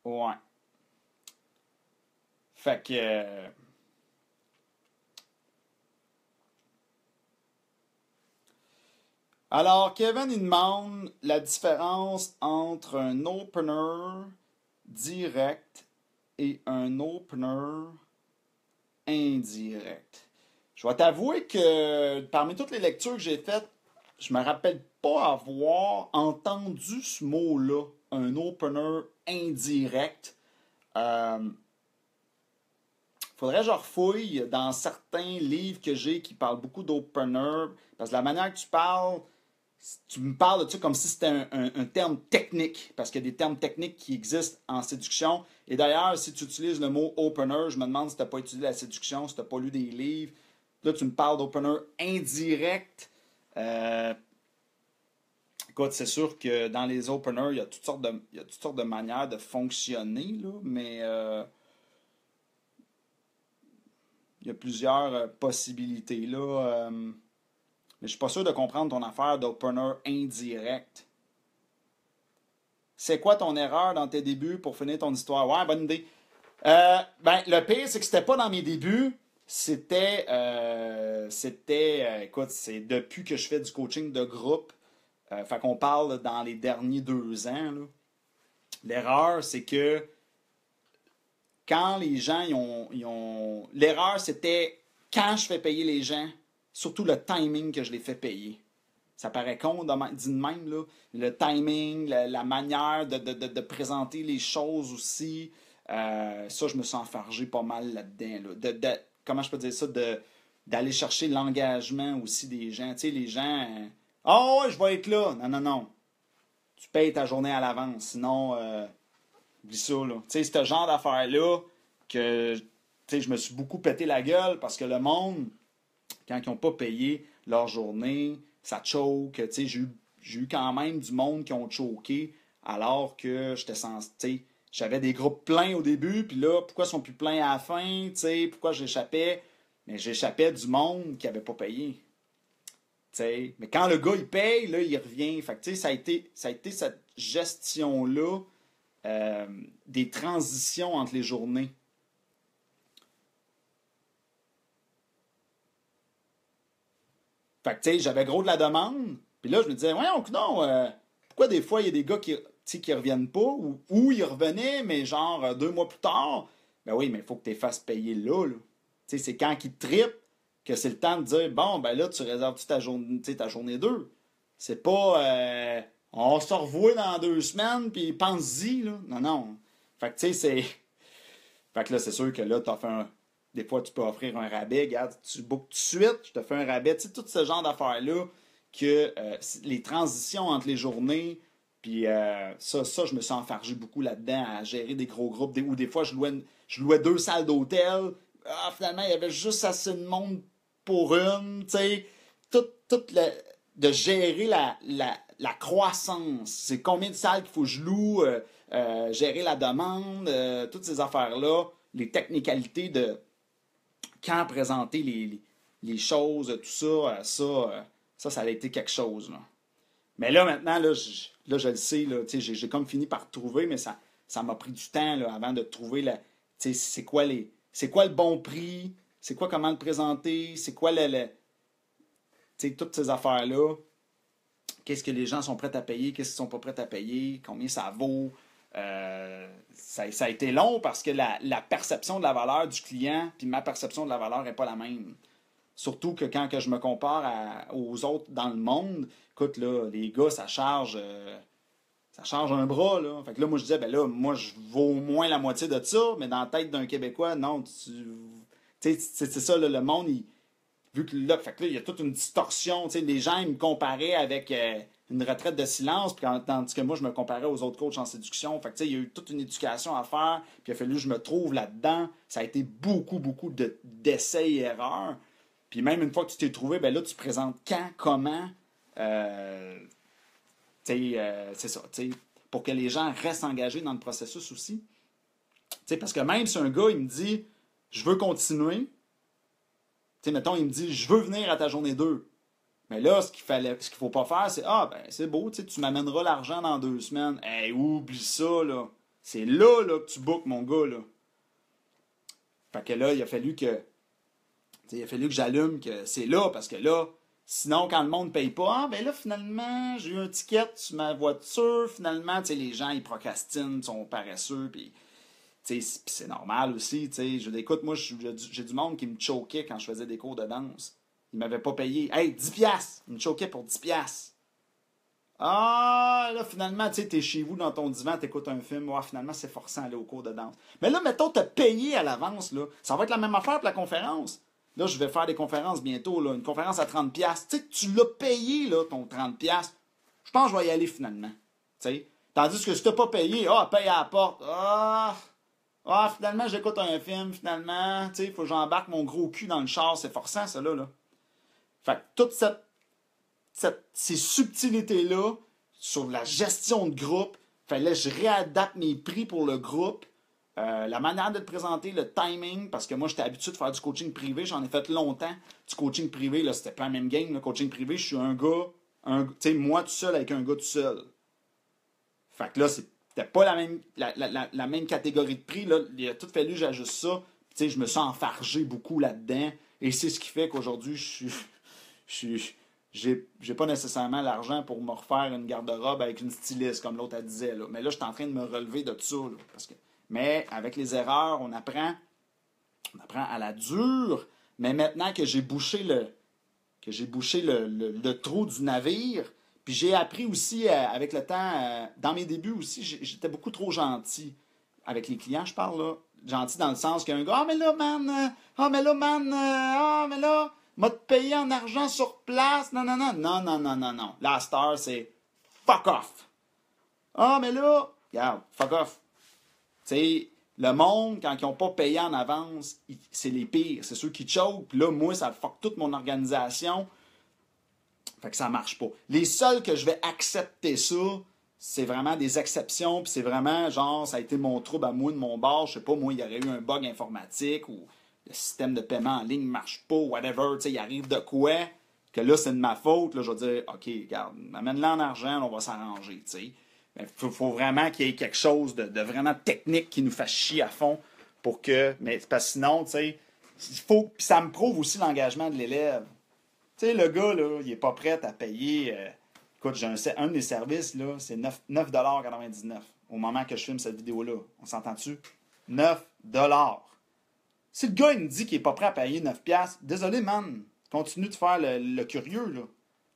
[SPEAKER 1] Ouais. Fait que. Alors, Kevin, il demande la différence entre un opener direct et un opener indirect. Je vais t'avouer que parmi toutes les lectures que j'ai faites, je me rappelle pas avoir entendu ce mot-là, un opener indirect. Faudrait que je refouille dans certains livres que j'ai qui parlent beaucoup d'opener, parce que la manière que tu me parles de ça comme si c'était un terme technique, parce qu'il y a des termes techniques qui existent en séduction. Et d'ailleurs, si tu utilises le mot opener, je me demande si tu n'as pas étudié la séduction, si tu n'as pas lu des livres. Là, tu me parles d'opener indirect. Écoute, c'est sûr que dans les openers, il y a toutes sortes de manières de fonctionner, là, mais il y a plusieurs possibilités. Là, mais je suis pas sûr de comprendre ton affaire d'opener indirect. C'est quoi ton erreur dans tes débuts pour finir ton histoire? Ouais, bonne idée. Ben, le pire, c'est que c'était pas dans mes débuts. Écoute, c'est depuis que je fais du coaching de groupe. Fait qu'on parle dans les derniers 2 ans. Là. L'erreur, c'est que quand les gens l'erreur, c'était quand je fais payer les gens, surtout le timing que je les fais payer. Ça paraît con dit de même, là. Le timing, la manière de présenter les choses aussi. Ça, je me suis enfargé pas mal là-dedans. Là. Comment je peux dire ça? D'aller chercher l'engagement aussi des gens. Tu sais, les gens... Ah ouais, je vais être là. Non, non, non. Tu payes ta journée à l'avance. Sinon, oublie ça, là. Tu sais, ce genre d'affaires-là que, tu sais, je me suis beaucoup pété la gueule parce que le monde, quand ils n'ont pas payé leur journée, ça choke. Tu sais, j'ai eu quand même du monde qui ont choqué alors que j'étais censé... Tu sais, j'avais des groupes pleins au début, puis là, pourquoi ils sont plus pleins à la fin? Tu sais, pourquoi j'échappais? Mais j'échappais du monde qui n'avait pas payé. T'sais. Mais quand le gars, il paye, là, il revient. Fait que, ça a été cette gestion-là des transitions entre les journées. Fait que, j'avais gros de la demande. Puis là, je me disais, ouais, non, pourquoi des fois, il y a des gars qui reviennent pas ou ils revenaient, mais genre 2 mois plus tard? Ben oui, mais il faut que tu les fasses payer là. C'est quand ils trippent que c'est le temps de dire, bon, ben là, tu réserves ta journée 2. C'est pas, on se revoit dans 2 semaines, puis pense-y, là. Non, non. Fait que, tu sais, c'est... Fait que là, c'est sûr que là, t'as fait un... Des fois, tu peux offrir un rabais. Regarde, tu bookes tout de suite, je te fais un rabais. Tu sais, tout ce genre d'affaires-là, que les transitions entre les journées, puis ça, je me suis enfargé beaucoup là-dedans à gérer des gros groupes, où des fois, je louais 2 salles d'hôtel. Ah, finalement, il y avait juste assez de monde pour une, tu sais, de gérer la croissance. C'est combien de salles qu'il faut que je loue, gérer la demande, toutes ces affaires-là, les technicalités de quand présenter les choses, tout ça, ça a été quelque chose. Là. Mais là, maintenant, là, je le sais, là, j'ai comme fini par trouver, mais ça m'a pris du temps là, avant de trouver c'est quoi le bon prix, c'est quoi comment le présenter, c'est quoi toutes ces affaires-là. Qu'est-ce que les gens sont prêts à payer, qu'est-ce qu'ils sont pas prêts à payer, combien ça vaut. Ça a été long parce que la perception de la valeur du client puis ma perception de la valeur n'est pas la même. Surtout que quand je me compare aux autres dans le monde, écoute, là, les gars, ça charge un bras, là. Fait que là, moi, je disais, ben là, moi, je vaux au moins la moitié de ça, mais dans la tête d'un Québécois, non, c'est ça, là, le monde, vu que là, fait que là, il y a toute une distorsion, les gens, ils me comparaient avec une retraite de silence, puis tandis que moi, je me comparais aux autres coachs en séduction. Fait que, il y a eu toute une éducation à faire, puis il a fallu que je me trouve là-dedans. Ça a été beaucoup, beaucoup d'essais et erreurs. Puis même une fois que tu t'es trouvé, ben là, tu présentes quand, comment, c'est ça, pour que les gens restent engagés dans le processus aussi. Parce que même si un gars, il me dit, je veux continuer, mettons, il me dit, je veux venir à ta journée 2. Mais là, ce qu'il faut pas faire, c'est, ben, c'est beau, tu m'amèneras l'argent dans 2 semaines. Hey, oublie ça, là. C'est là que tu bookes, mon gars, là. Fait que là, il a fallu que j'allume que c'est là, parce que là, sinon, quand le monde ne paye pas, ben là, finalement, j'ai eu un ticket sur ma voiture. Finalement, les gens, ils procrastinent, sont paresseux, puis c'est normal aussi. Écoute, moi, j'ai du monde qui me choquait quand je faisais des cours de danse. Ils ne m'avaient pas payé. Hey, 10$! Ils me choquaient pour 10$. Ah, là, finalement, t'es chez vous dans ton divan, t'écoutes un film. Ouais, finalement, c'est forçant d'aller au cours de danse. Mais là, mettons, t'as payé à l'avance, là. Ça va être la même affaire pour la conférence. Là, je vais faire des conférences bientôt, là. Une conférence à 30$. Tu sais que tu l'as payé, là, ton 30$. Je pense que je vais y aller finalement. T'sais. Tandis que si t'as pas payé, paye à la porte. Finalement, j'écoute un film, finalement. Il faut que j'embarque mon gros cul dans le char. C'est forçant, ça, là. Fait que toute ces subtilités-là sur la gestion de groupe, fallait que je réadapte mes prix pour le groupe. La manière de le présenter, le timing, parce que moi, j'étais habitué de faire du coaching privé. J'en ai fait longtemps. Du coaching privé, là, c'était pas la même game. Le coaching privé, je suis un gars, moi tout seul avec un gars tout seul. Fait que là, c'était pas la même catégorie de prix. Là. Il a tout fallu que j'ajuste ça. Je me suis enfargé beaucoup là-dedans. Et c'est ce qui fait qu'aujourd'hui, j'ai pas nécessairement l'argent pour me refaire une garde-robe avec une styliste, comme l'autre elle disait. Là. Mais là, je suis en train de me relever de tout ça. Là, mais avec les erreurs, on apprend à la dure. Mais maintenant que j'ai bouché le trou du navire, puis j'ai appris aussi avec le temps, dans mes débuts aussi, j'étais beaucoup trop gentil. avec les clients, je parle, là. Gentil dans le sens qu'il y a un gars, ah, mais là, m'a te payé en argent sur place. Non, non, non, non, non, non, non, non. La star, c'est fuck off. Ah, mais là, regarde, fuck off. Tu sais, le monde, quand ils n'ont pas payé en avance, c'est les pires. C'est ceux qui choquent. Puis là, moi, ça fuck toute mon organisation. Fait que ça marche pas. Les seuls que je vais accepter ça, c'est vraiment des exceptions. Puis c'est vraiment, genre, ça a été mon trouble à moi de mon bar. Je sais pas, moi, il y aurait eu un bug informatique ou le système de paiement en ligne ne marche pas, whatever. Tu sais, il arrive de quoi que là, c'est de ma faute. Là, je vais dire, OK, regarde, amène-le en argent, on va s'arranger, tu sais. Il faut vraiment qu'il y ait quelque chose de vraiment technique qui nous fasse chier à fond pour que... Mais parce que sinon, tu sais, il faut... Puis ça me prouve aussi l'engagement de l'élève. Tu sais, le gars, là, il est pas prêt à payer... écoute, j'ai un des services, là, c'est 9,99$ au moment que je filme cette vidéo-là. On s'entend-tu? 9$. Si le gars, il me dit qu'il est pas prêt à payer 9$, désolé, man, continue de faire le curieux, là.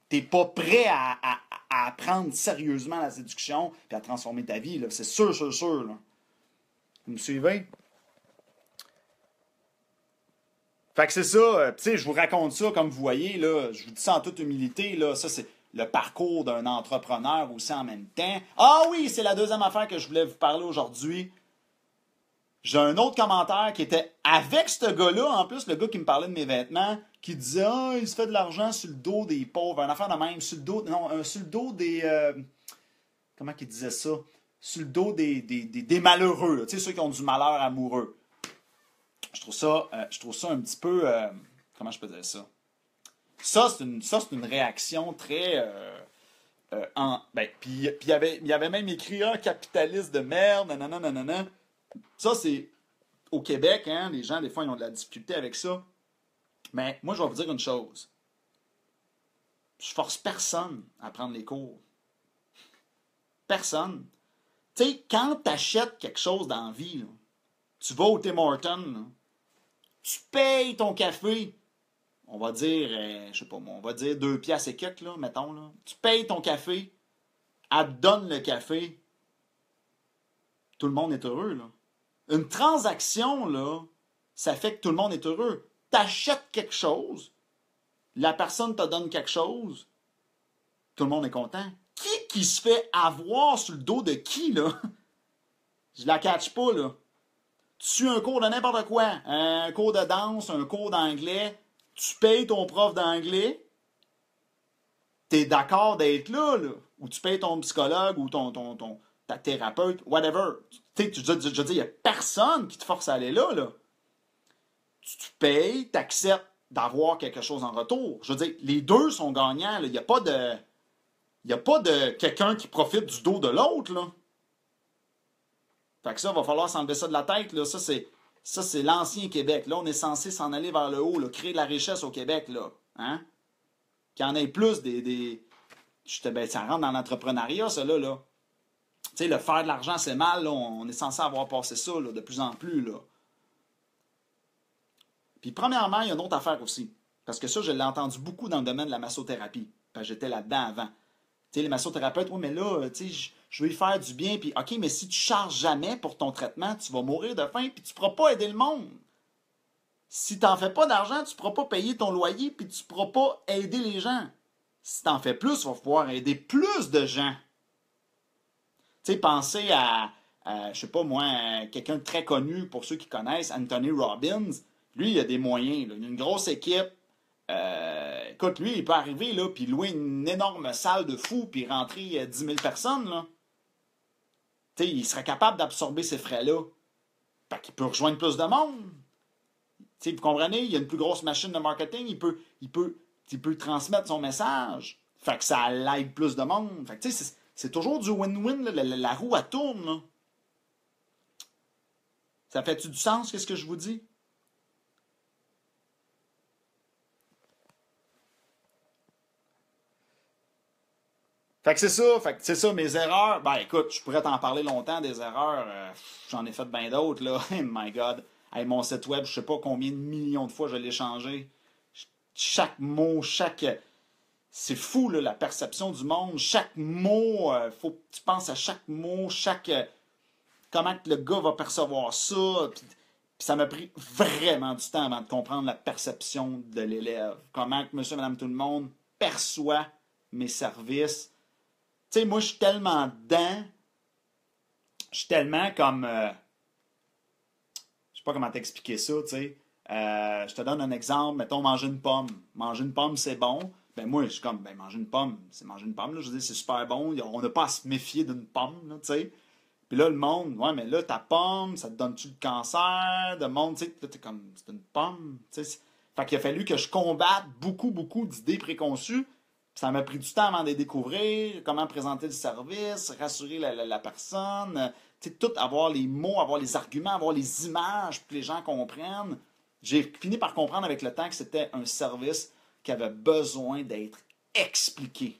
[SPEAKER 1] T'es pas prêt à prendre sérieusement la séduction et à transformer ta vie, là. C'est sûr, sûr, sûr, là. Vous me suivez? Fait que c'est ça, tu sais, je vous raconte ça, comme vous voyez, là, je vous dis ça en toute humilité, là, ça c'est le parcours d'un entrepreneur aussi en même temps. Ah oui, c'est la deuxième affaire que je voulais vous parler aujourd'hui. J'ai un autre commentaire qui était avec ce gars-là, en plus, le gars qui me parlait de mes vêtements, qui disait « Ah, il se fait de l'argent sur le dos des pauvres. » Un affaire de même, sur le dos... Non, sur le dos des... comment qu'il disait ça? Sur le dos des malheureux, là, tu sais, ceux qui ont du malheur amoureux. Je trouve ça un petit peu... comment je peux dire ça? Ça, c'est une réaction très... puis il avait même écrit « Ah, capitaliste de merde, nanana, nanana. » Ça, c'est au Québec, hein, les gens, des fois, ils ont de la difficulté avec ça. Mais moi, je vais vous dire une chose. Je force personne à prendre les cours. Personne. Tu sais, quand tu achètes quelque chose dans la vie, là, tu vas au Tim Hortons, là, tu payes ton café, on va dire, je sais pas moi, on va dire 2 piastres et quelques, là, mettons. Là. Tu payes ton café, elle te donne le café, tout le monde est heureux, là. Une transaction, là, ça fait que tout le monde est heureux. T'achètes quelque chose, la personne te donne quelque chose, tout le monde est content. Qui se fait avoir sur le dos de qui, là? Je la catch pas, là. Tu suis un cours de n'importe quoi, un cours de danse, un cours d'anglais, tu payes ton prof d'anglais, t'es d'accord d'être là, là, ou tu payes ton psychologue ou ta thérapeute, whatever. Je veux dire, il n'y a personne qui te force à aller là, là. Tu payes, tu acceptes d'avoir quelque chose en retour. Je veux dire, les deux sont gagnants. Il n'y a pas de quelqu'un qui profite du dos de l'autre, là. Fait que ça, il va falloir s'enlever ça de la tête, là. Ça, c'est l'ancien Québec. Là, on est censé s'en aller vers le haut, là, créer de la richesse au Québec, là. Hein? Qu'il y en ait plus ça rentre dans l'entrepreneuriat, ça, là. Tu sais, le faire de l'argent, c'est mal, là. On est censé avoir passé ça, là, de plus en plus, là. Puis, premièrement, il y a une autre affaire aussi. Parce que ça, je l'ai entendu beaucoup dans le domaine de la massothérapie. Parce que j'étais là-dedans avant. Tu sais, les massothérapeutes, oui, mais là, tu sais, je veux y faire du bien. Puis, OK, mais si tu charges jamais pour ton traitement, tu vas mourir de faim, puis tu ne pourras pas aider le monde. Si tu n'en fais pas d'argent, tu ne pourras pas payer ton loyer, puis tu ne pourras pas aider les gens. Si tu en fais plus, tu vas pouvoir aider plus de gens. Tu sais, pensez à je sais pas moi, quelqu'un de très connu, pour ceux qui connaissent, Anthony Robbins. Lui, il a des moyens, là. Il a une grosse équipe. Écoute, lui, il peut arriver, là, puis louer une énorme salle de fou, puis rentrer 10 000 personnes, là. Tu sais, il serait capable d'absorber ces frais-là. Fait qu'il peut rejoindre plus de monde. Tu sais, vous comprenez? Il y a une plus grosse machine de marketing. Il peut transmettre son message. Fait que ça l'aide plus de monde. Fait que, tu sais, c'est toujours du win-win, là. La roue, elle tourne, là. Ça fait-tu du sens, qu'est-ce que je vous dis? Fait que c'est ça, mes erreurs. Ben écoute, je pourrais t'en parler longtemps des erreurs. J'en ai fait bien d'autres, là. Oh my God. Hey, mon site web, je sais pas combien de millions de fois je l'ai changé. Chaque mot, c'est fou, là, la perception du monde. Chaque mot, faut que tu penses à chaque mot, comment que le gars va percevoir ça. Puis ça m'a pris vraiment du temps avant de comprendre la perception de l'élève. Comment que monsieur, madame, tout le monde perçoit mes services. Tu sais, moi, je suis tellement dedans. Je suis tellement comme... je sais pas comment t'expliquer ça, tu sais. Je te donne un exemple. Mettons, manger une pomme. Manger une pomme, c'est bon. Ben moi, je suis comme, ben manger une pomme, c'est manger une pomme. Là. Je veux dire, c'est super bon. On n'a pas à se méfier d'une pomme, là, tu sais. Puis là, le monde, ouais, mais là, ta pomme, ça te donne-tu le cancer? Le monde, tu sais, t'es comme, c'est une pomme, tu sais. Fait qu'il a fallu que je combatte beaucoup, beaucoup d'idées préconçues. Puis ça m'a pris du temps avant de les découvrir, comment présenter le service, rassurer la personne, tu sais, tout, avoir les mots, avoir les arguments, avoir les images pour que les gens comprennent. J'ai fini par comprendre avec le temps que c'était un service qui avait besoin d'être expliqué.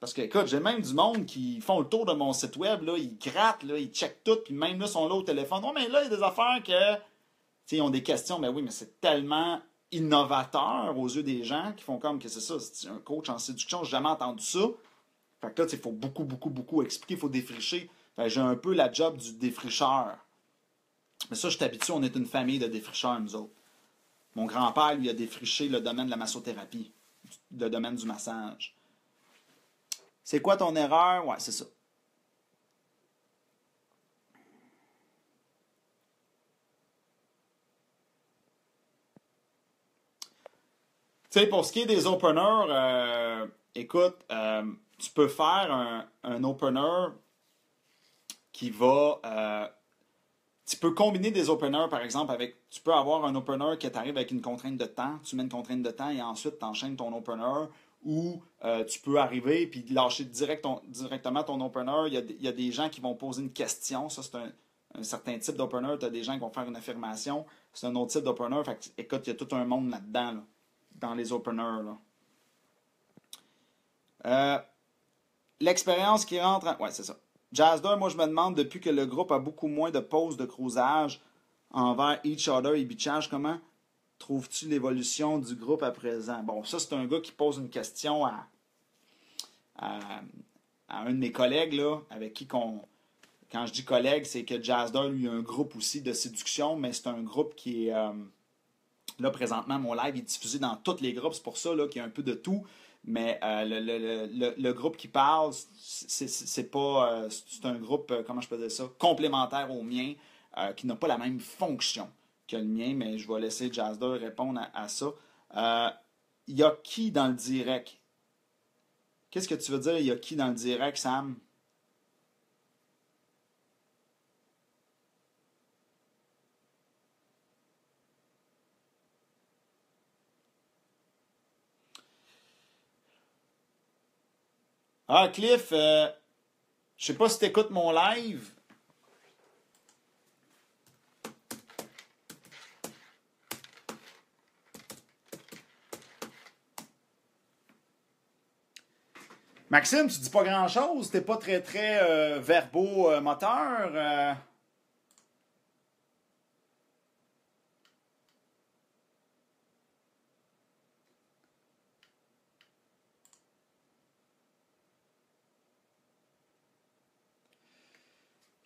[SPEAKER 1] Parce que, écoute, j'ai même du monde qui font le tour de mon site web, là, ils grattent, là, ils checkent tout, puis même là, ils sont là au téléphone. Oh, mais là, il y a des affaires que, tu sais, ils ont des questions. Mais oui, mais c'est tellement innovateur aux yeux des gens qui font comme que c'est ça, c'est un coach en séduction, j'ai jamais entendu ça. Fait que là, il faut beaucoup, beaucoup, beaucoup expliquer, il faut défricher. Fait que j'ai un peu la job du défricheur. Mais ça, je suis habitué, on est une famille de défricheurs, nous autres. Mon grand-père, lui, a défriché le domaine de la massothérapie, le domaine du massage. C'est quoi ton erreur? Ouais, c'est ça. Tu sais, pour ce qui est des openers, écoute, tu peux faire un opener qui va... tu peux combiner des openers, par exemple, avec... Tu peux avoir un opener qui t'arrive avec une contrainte de temps. Tu mets une contrainte de temps et ensuite tu enchaînes ton opener. Ou tu peux arriver et lâcher directement ton opener. Il y a des gens qui vont poser une question. Ça, c'est un certain type d'opener. Tu as des gens qui vont faire une affirmation. C'est un autre type d'opener. Fait que, écoute, il y a tout un monde là-dedans, là, dans les openers. Là. L'expérience qui rentre... Ouais, c'est ça. Jazzder, moi, je me demande, depuis que le groupe a beaucoup moins de pauses de cruisage envers each other et bitchage, comment trouves-tu l'évolution du groupe à présent? Bon, ça, c'est un gars qui pose une question à un de mes collègues, là, avec qui quand je dis collègue, c'est que Jazzder, lui, a un groupe aussi de séduction, mais c'est un groupe qui est... là, présentement, mon live est diffusé dans tous les groupes, c'est pour ça là, qu'il y a un peu de tout. Mais le groupe qui parle, c'est pas... c'est un groupe, comment je peux dire ça, complémentaire au mien, qui n'a pas la même fonction que le mien, mais je vais laisser Jazzder répondre à ça. Il y a qui dans le direct? Qu'est-ce que tu veux dire, il y a qui dans le direct, Sam? Ah, Cliff, je sais pas si tu écoutes mon live. Maxime, tu dis pas grand-chose. T'es pas très, très verbo-moteur.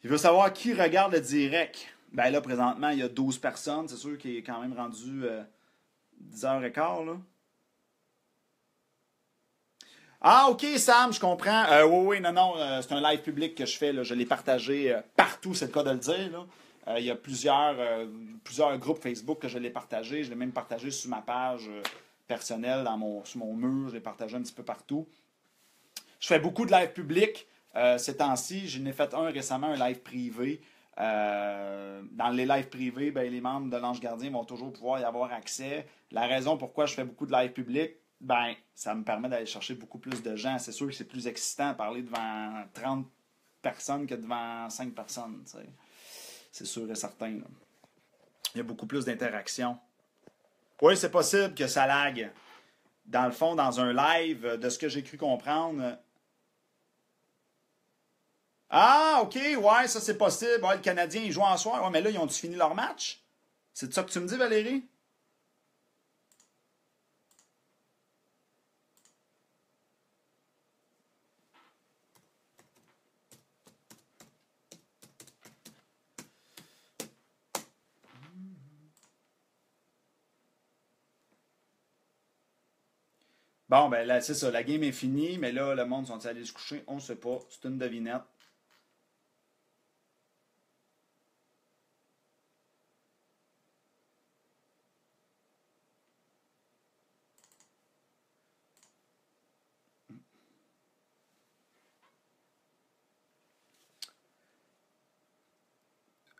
[SPEAKER 1] Il veut savoir qui regarde le direct. Ben là, présentement, il y a 12 personnes. C'est sûr qu'il est quand même rendu 10h15, là. Ah, ok, Sam, je comprends. Oui, oui, non, non, c'est un live public que je fais. Là. Je l'ai partagé partout, c'est le cas de le dire. Là. Il y a plusieurs groupes Facebook que je l'ai partagé. Je l'ai même partagé sur ma page personnelle, sur mon mur. Je l'ai partagé un petit peu partout. Je fais beaucoup de live publics ces temps-ci. J'en ai fait un récemment, un live privé. Dans les lives privés, ben, les membres de l'Ange Gardien vont toujours pouvoir y avoir accès. La raison pourquoi je fais beaucoup de live publics, ben, ça me permet d'aller chercher beaucoup plus de gens. C'est sûr que c'est plus excitant de parler devant 30 personnes que devant 5 personnes. T'sais. C'est sûr et certain. Là. Il y a beaucoup plus d'interaction. Oui, c'est possible que ça lag. Dans le fond, dans un live, de ce que j'ai cru comprendre. Ah, ok, ouais, ça c'est possible. Ouais, le Canadien, ils jouent en soir. Ouais, mais là, ils ont-tu fini leur match? C'est de ça que tu me dis, Valérie? Bon, ben là, c'est ça, la game est finie, mais là, le monde sont allés se coucher? On ne sait pas. C'est une devinette.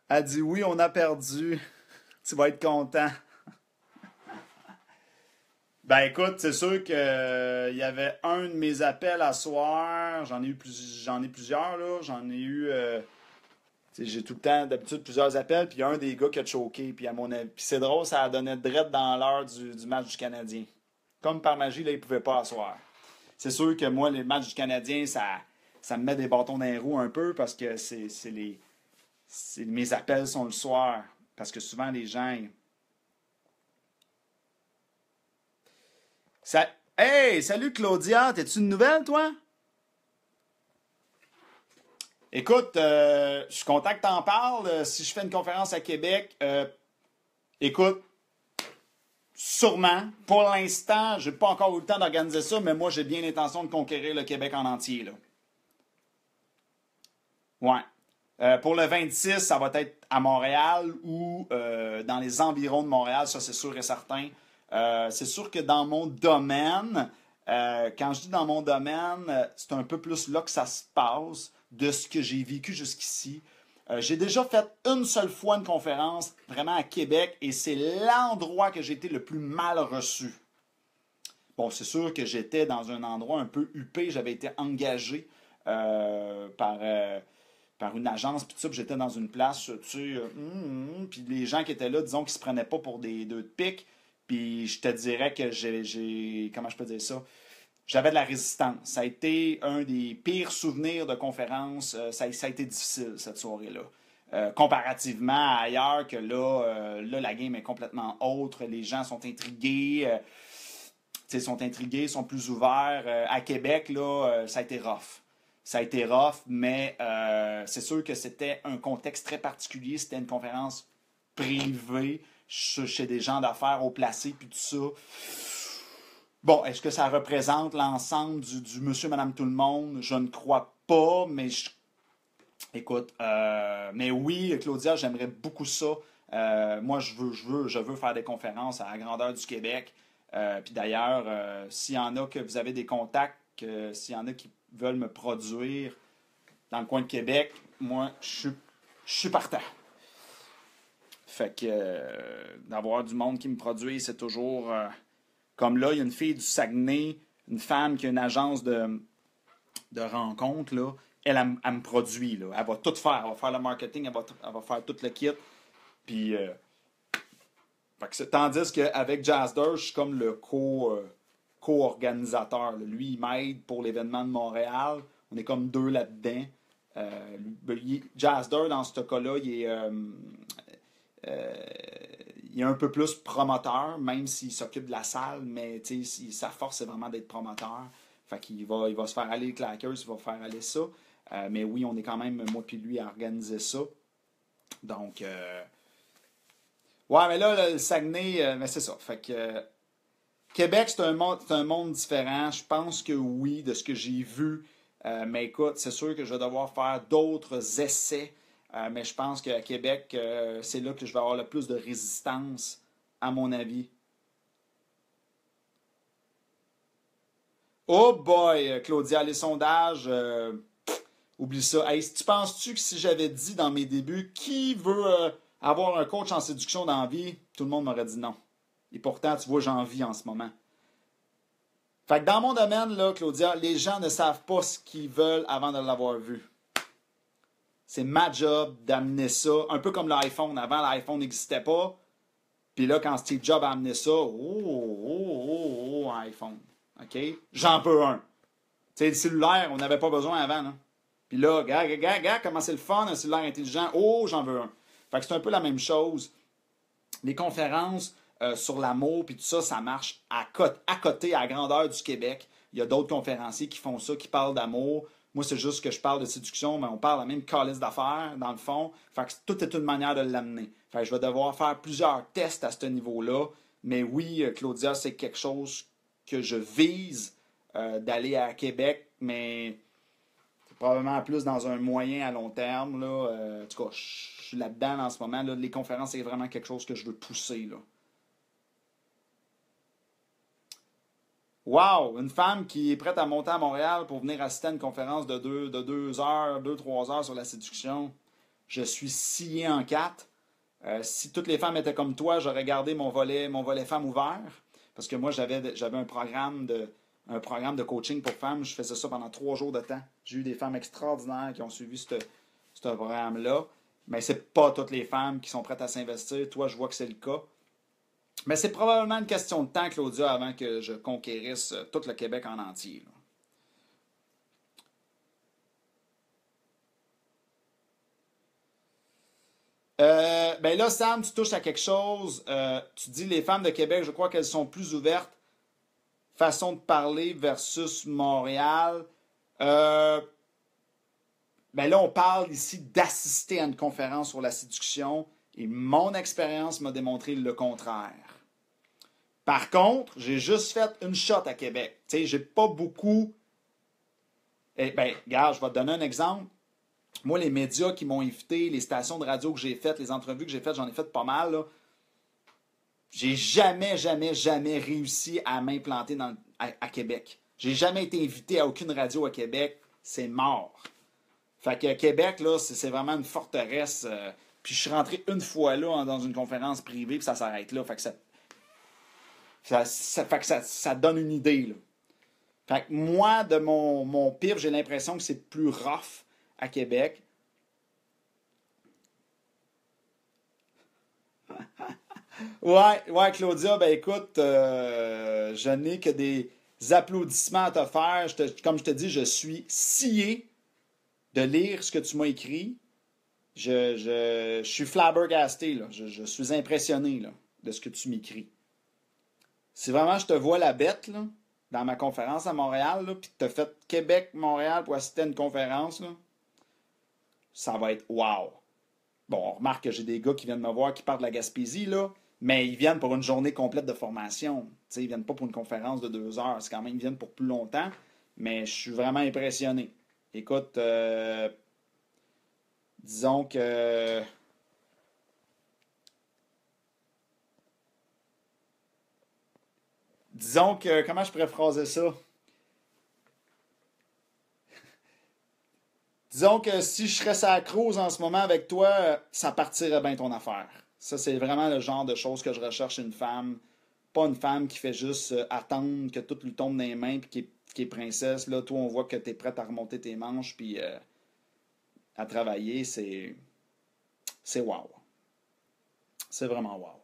[SPEAKER 1] Elle dit oui, on a perdu. Tu vas être content. Ben écoute, c'est sûr que il y avait un de mes appels à soir. J'en ai plusieurs là. J'en ai eu. Tu sais, j'ai tout le temps d'habitude plusieurs appels. Puis il y a un des gars qui a choqué. Puis à mon avis, puis c'est drôle, ça a donné direct dans l'heure du match du Canadien. Comme par magie, là, il pouvait pas asseoir. C'est sûr que moi, les matchs du Canadien, ça me met des bâtons dans les roues un peu parce que mes appels sont le soir. Parce que souvent, les gens. Ça... Hey, salut Claudia, t'es-tu une nouvelle, toi? Écoute, je suis content que t'en parles. Si je fais une conférence à Québec, écoute, sûrement. Pour l'instant, j'ai pas encore eu le temps d'organiser ça, mais moi, j'ai bien l'intention de conquérir le Québec en entier, là. Ouais. Pour le 26, ça va être à Montréal ou dans les environs de Montréal, ça c'est sûr et certain. C'est sûr que dans mon domaine, quand je dis dans mon domaine, c'est un peu plus là que ça se passe de ce que j'ai vécu jusqu'ici. J'ai déjà fait une seule fois une conférence vraiment à Québec et c'est l'endroit que j'ai été le plus mal reçu. Bon, c'est sûr que j'étais dans un endroit un peu huppé, j'avais été engagé par une agence, puis tout ça, puis j'étais dans une place, tu sais, puis les gens qui étaient là, disons qu'ils se prenaient pas pour des deux de pique, puis je te dirais que comment je peux dire ça? J'avais de la résistance. Ça a été un des pires souvenirs de conférence. Ça a été difficile, cette soirée-là. Comparativement à ailleurs, que là, la game est complètement autre. Les gens sont intrigués. Sont intrigués, sont plus ouverts. À Québec, là, ça a été rough. Ça a été rough, mais c'est sûr que c'était un contexte très particulier. C'était une conférence privée chez des gens d'affaires haut placés, puis tout ça. Bon, est-ce que ça représente l'ensemble du monsieur, madame, tout le monde? Je ne crois pas, mais écoute, mais oui, Claudia, j'aimerais beaucoup ça. Moi, je veux faire des conférences à la grandeur du Québec. Puis d'ailleurs, s'il y en a que vous avez des contacts, s'il y en a qui veulent me produire dans le coin de Québec, moi, je suis partant. Fait que d'avoir du monde qui me produit, c'est toujours... comme là, il y a une fille du Saguenay, une femme qui a une agence de rencontres, là. Elle me produit, là. Elle va tout faire. Elle va faire le marketing, elle va faire tout le kit. Puis, tandis qu'avec Jazzer, je suis comme le co-organisateur. Lui, il m'aide pour l'événement de Montréal. On est comme deux là-dedans. Jazzer, dans ce cas-là, euh, il est un peu plus promoteur, même s'il s'occupe de la salle, mais sa force, c'est vraiment d'être promoteur. Fait qu'il il va se faire aller les Clackers, il va faire aller ça. Mais oui, on est quand même, moi puis lui, à organiser ça. Donc, ouais, mais là, le Saguenay, mais c'est ça. Fait que Québec, c'est un monde différent. Je pense que oui, de ce que j'ai vu. Mais écoute, c'est sûr que je vais devoir faire d'autres essais. Mais je pense qu'à Québec, c'est là que je vais avoir le plus de résistance, à mon avis. Oh boy, Claudia, les sondages, oublie ça. Hey, tu penses-tu que si j'avais dit dans mes débuts qui veut avoir un coach en séduction dans la vie, tout le monde m'aurait dit non. Et pourtant, tu vois, j'en vis en ce moment. Fait que dans mon domaine, là, Claudia, les gens ne savent pas ce qu'ils veulent avant de l'avoir vu. C'est ma job d'amener ça, un peu comme l'iPhone. Avant, l'iPhone n'existait pas. Puis là, quand Steve Jobs a amené ça, iPhone. OK? J'en veux un. Tu sais, le cellulaire, on n'avait pas besoin avant. Là. Puis là, regarde, comment c'est le fun, un cellulaire intelligent. Oh, j'en veux un. Fait que c'est un peu la même chose. Les conférences sur l'amour, puis tout ça, ça marche à côté, à la grandeur du Québec. Il y a d'autres conférenciers qui font ça, qui parlent d'amour. Moi, c'est juste que je parle de séduction, mais on parle la même calice d'affaires, dans le fond. Fait que tout est une manière de l'amener. Fait que je vais devoir faire plusieurs tests à ce niveau-là. Mais oui, Claudia, c'est quelque chose que je vise d'aller à Québec, mais c'est probablement plus dans un moyen à long terme. Là. En tout cas, je suis là-dedans en ce moment. Là. Les conférences, c'est vraiment quelque chose que je veux pousser. Là. Wow! Une femme qui est prête à monter à Montréal pour venir assister à une conférence de 2 heures, 2, 3 heures sur la séduction. Je suis scié en quatre. Si toutes les femmes étaient comme toi, j'aurais gardé mon volet femme ouvert. Parce que moi, j'avais un programme de coaching pour femmes. Je faisais ça pendant 3 jours de temps. J'ai eu des femmes extraordinaires qui ont suivi ce programme-là. Mais c'est pas toutes les femmes qui sont prêtes à s'investir. Toi, je vois que c'est le cas. Mais c'est probablement une question de temps, Claudia, avant que je conquérisse tout le Québec en entier. Là. Ben là, Sam, tu touches à quelque chose. Tu dis les femmes de Québec, je crois qu'elles sont plus ouvertes. Façon de parler versus Montréal. Euh, ben là, on parle ici d'assister à une conférence sur la séduction et mon expérience m'a démontré le contraire. Par contre, j'ai juste fait une shot à Québec. Tu sais, j'ai pas beaucoup. Eh ben, regarde, je vais te donner un exemple. Moi, les médias qui m'ont invité, les stations de radio que j'ai faites, les entrevues que j'ai faites, j'en ai fait pas mal. Là. J'ai jamais, jamais, jamais réussi à m'implanter à Québec. J'ai jamais été invité à aucune radio à Québec. C'est mort. Fait que Québec, là, c'est vraiment une forteresse. Puis je suis rentré une fois là dans une conférence privée, puis ça s'arrête là. Fait que ça donne une idée. Là. Fait que moi, de mon pif, j'ai l'impression que c'est plus rough à Québec. Ouais, Claudia, ben écoute, je n'ai que des applaudissements à te faire. Comme je te dis, je suis scié de lire ce que tu m'as écrit. Je suis flabbergasté, là. Je suis impressionné là, de ce que tu m'écris. Si vraiment je te vois la bête là, dans ma conférence à Montréal, puis tu as fait Québec-Montréal pour assister à une conférence, là, ça va être wow. Bon, on remarque que j'ai des gars qui viennent me voir qui partent de la Gaspésie, là, mais ils viennent pour une journée complète de formation. T'sais, ils viennent pas pour une conférence de 2 heures. C'est quand même, ils viennent pour plus longtemps, mais je suis vraiment impressionné. Écoute, disons que. Disons que. Comment je pourrais phraser ça? Disons que si je serais sa cruise en ce moment avec toi, ça partirait bien ton affaire. Ça, c'est vraiment le genre de choses que je recherche chez une femme. Pas une femme qui fait juste attendre que tout lui tombe dans les mains puis qui est princesse. Là, toi, on voit que tu es prête à remonter tes manches puis à travailler. C'est wow. C'est vraiment wow.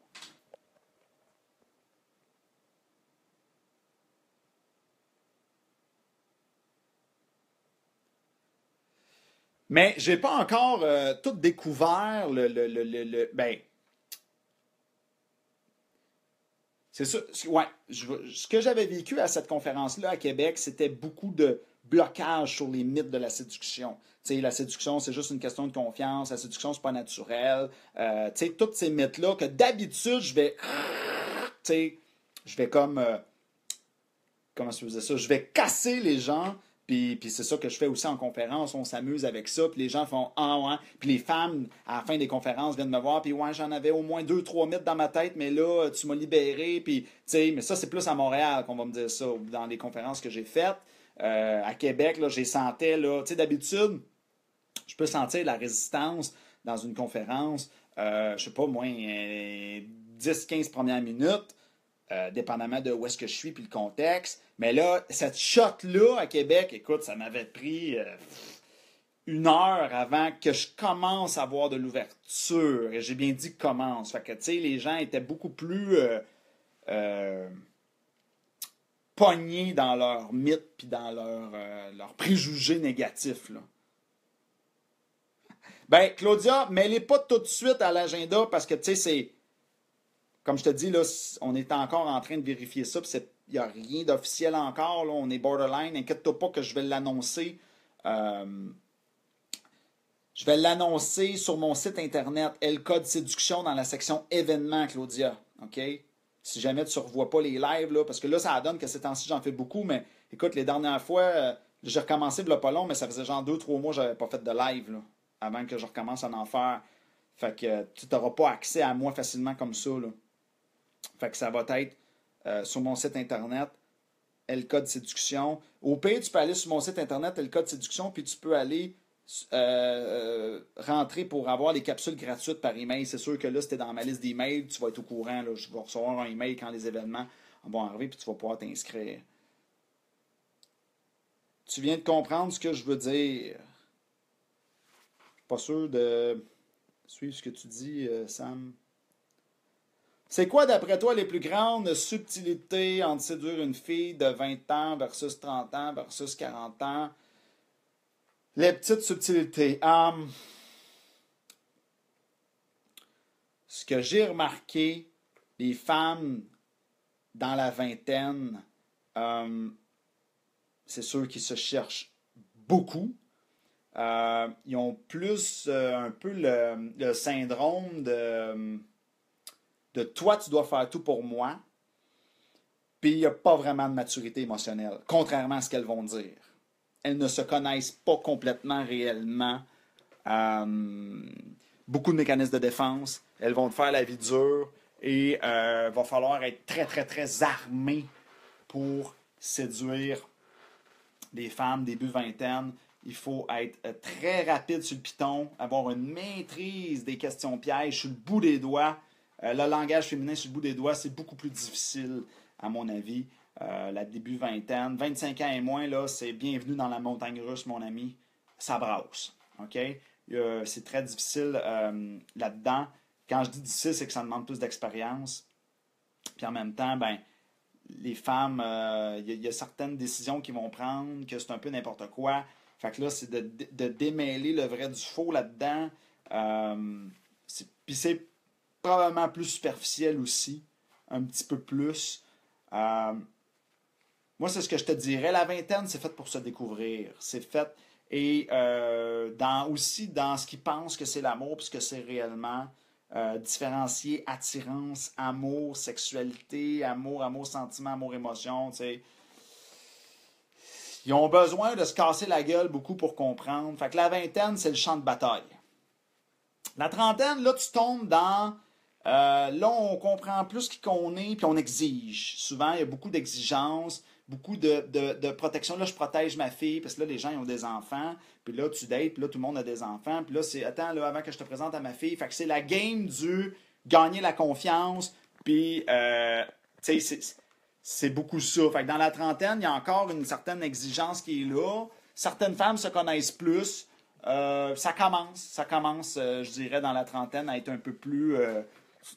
[SPEAKER 1] Mais j'ai pas encore tout découvert ben, c'est ça. Ouais, ce que j'avais vécu à cette conférence-là à Québec, c'était beaucoup de blocage sur les mythes de la séduction. Tu sais, la séduction, c'est juste une question de confiance. La séduction, c'est pas naturel. Tu sais, tous ces mythes-là que d'habitude, tu sais, je vais comme, comment je faisais ça? Je vais casser les gens. Puis c'est ça que je fais aussi en conférence. On s'amuse avec ça. Puis les gens font ah ouais. Puis les femmes, à la fin des conférences, viennent me voir. Puis ouais, j'en avais au moins 2, 3 mythes dans ma tête. Mais là, tu m'as libéré. Puis, tu sais, mais ça, c'est plus à Montréal qu'on va me dire ça. Dans les conférences que j'ai faites. À Québec, là, j'ai sentais, là, tu sais, d'habitude, je peux sentir la résistance dans une conférence. Je sais pas, moins 10, 15 premières minutes. Dépendamment de où est-ce que je suis puis le contexte. Mais là, cette shot-là à Québec, écoute, ça m'avait pris 1 heure avant que je commence à avoir de l'ouverture. Et j'ai bien dit commence. Fait que, tu sais, les gens étaient beaucoup plus euh, pognés dans leurs mythes puis dans leurs préjugés négatifs. Là. Ben, Claudia, mêlez pas tout de suite à l'agenda parce que, tu sais, c'est comme je te dis, là, on est encore en train de vérifier ça. Il n'y a rien d'officiel encore. Là, on est borderline. Inquiète-toi pas que je vais l'annoncer. Euh, je vais l'annoncer sur mon site internet, El Code Séduction, dans la section événements, Claudia. OK? Si jamais tu ne revois pas les lives, là, parce que là, ça donne que ces temps-ci, j'en fais beaucoup, mais écoute, les dernières fois, j'ai recommencé il n'y a pas long, mais ça faisait genre 2-3 mois que je n'avais pas fait de live, là, avant que je recommence à en faire. Fait que tu n'auras pas accès à moi facilement comme ça, là. Fait que ça va être sur mon site internet, LK de séduction. Au pire, tu peux aller sur mon site internet, LK de séduction, puis tu peux aller rentrer pour avoir les capsules gratuites par email. C'est sûr que là, si tu es dans ma liste d'emails, tu vas être au courant. Là, je vais recevoir un email quand les événements vont arriver, puis tu vas pouvoir t'inscrire. Tu viens de comprendre ce que je veux dire. Je suis pas sûr de suivre ce que tu dis, Sam. C'est quoi, d'après toi, les plus grandes subtilités entre séduire une fille de 20 ans versus 30 ans versus 40 ans? Les petites subtilités. Ce que j'ai remarqué, les femmes dans la vingtaine, c'est sûr qu'ils se cherchent beaucoup. Ils ont plus un peu le syndrome de toi, tu dois faire tout pour moi. Puis il n'y a pas vraiment de maturité émotionnelle, contrairement à ce qu'elles vont dire. Elles ne se connaissent pas complètement réellement. Beaucoup de mécanismes de défense. Elles vont te faire la vie dure et va falloir être très, très, très armé pour séduire des femmes début vingtaine. Il faut être très rapide sur le piton, avoir une maîtrise des questions pièges sur le bout des doigts. Le langage féminin sur le bout des doigts, c'est beaucoup plus difficile, à mon avis. La début vingtaine, 25 ans et moins, là, c'est bienvenue dans la montagne russe, mon ami. Ça brasse. OK? C'est très difficile là-dedans. Quand je dis difficile, c'est que ça demande plus d'expérience. Puis en même temps, ben, les femmes, y a certaines décisions qu'ils vont prendre, que c'est un peu n'importe quoi. Fait que là, c'est de démêler le vrai du faux là-dedans. Puis c'est probablement plus superficiel aussi, un petit peu plus. Moi, c'est ce que je te dirais. La vingtaine, c'est fait pour se découvrir. C'est fait. Et aussi dans ce qu'ils pensent que c'est l'amour, puis ce que c'est réellement. Différencier attirance, amour, sexualité, amour, sentiment, amour, émotion. T'sais. Ils ont besoin de se casser la gueule beaucoup pour comprendre. Fait que la vingtaine, c'est le champ de bataille. La trentaine, là, tu tombes dans... là, on comprend plus qui qu'on est, puis on exige. Souvent, il y a beaucoup d'exigences, beaucoup de protection. Là, je protège ma fille, parce que là, les gens ils ont des enfants. Puis là, tu dates, puis là, tout le monde a des enfants. Puis là, c'est, attends, là, avant que je te présente à ma fille. Fait que c'est la game du gagner la confiance. Puis, tu sais, c'est beaucoup ça. Fait que dans la trentaine, il y a encore une certaine exigence qui est là. Certaines femmes se connaissent plus. Ça commence, je dirais, dans la trentaine à être un peu plus...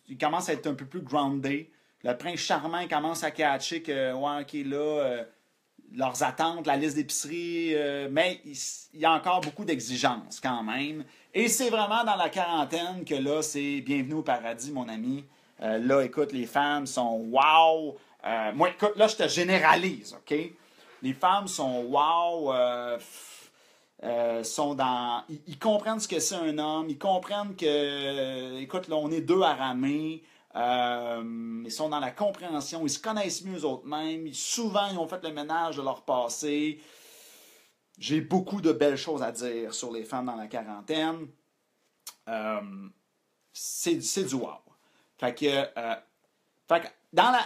[SPEAKER 1] il commence à être un peu plus groundé. Le prince charmant il commence à catcher que, ouais, OK, là, leurs attentes, la liste d'épicerie, mais il y a encore beaucoup d'exigences quand même. Et c'est vraiment dans la quarantaine que là, c'est bienvenue au paradis, mon ami. Là, écoute, les femmes sont wow. Moi, écoute, là, je te généralise, OK? Les femmes sont wow. Ils comprennent ce que c'est un homme, ils comprennent que, écoute, là, on est deux à ramer, ils sont dans la compréhension, ils se connaissent mieux eux autres mêmes, souvent, ils ont fait le ménage de leur passé. J'ai beaucoup de belles choses à dire sur les femmes dans la quarantaine. C'est du wow. Fait que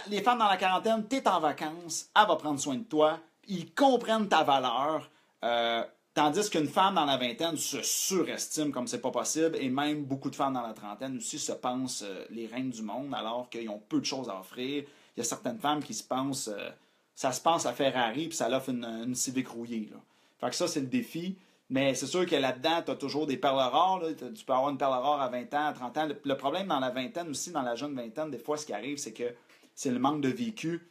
[SPEAKER 1] les femmes dans la quarantaine, t'es en vacances, elle va prendre soin de toi, ils comprennent ta valeur. Tandis qu'une femme dans la vingtaine se surestime comme c'est pas possible, et même beaucoup de femmes dans la trentaine aussi se pensent les reines du monde, alors qu'ils ont peu de choses à offrir. Il y a certaines femmes qui se pensent, ça se pense à Ferrari, puis ça l'offre une Civic rouillée. Là. Fait que ça, c'est le défi. Mais c'est sûr que là-dedans, tu as toujours des perles rares. Là. Tu peux avoir une perle rare à 20 ans, à 30 ans. Le problème dans la vingtaine aussi, dans la jeune vingtaine, des fois, ce qui arrive, c'est que c'est le manque de vécu.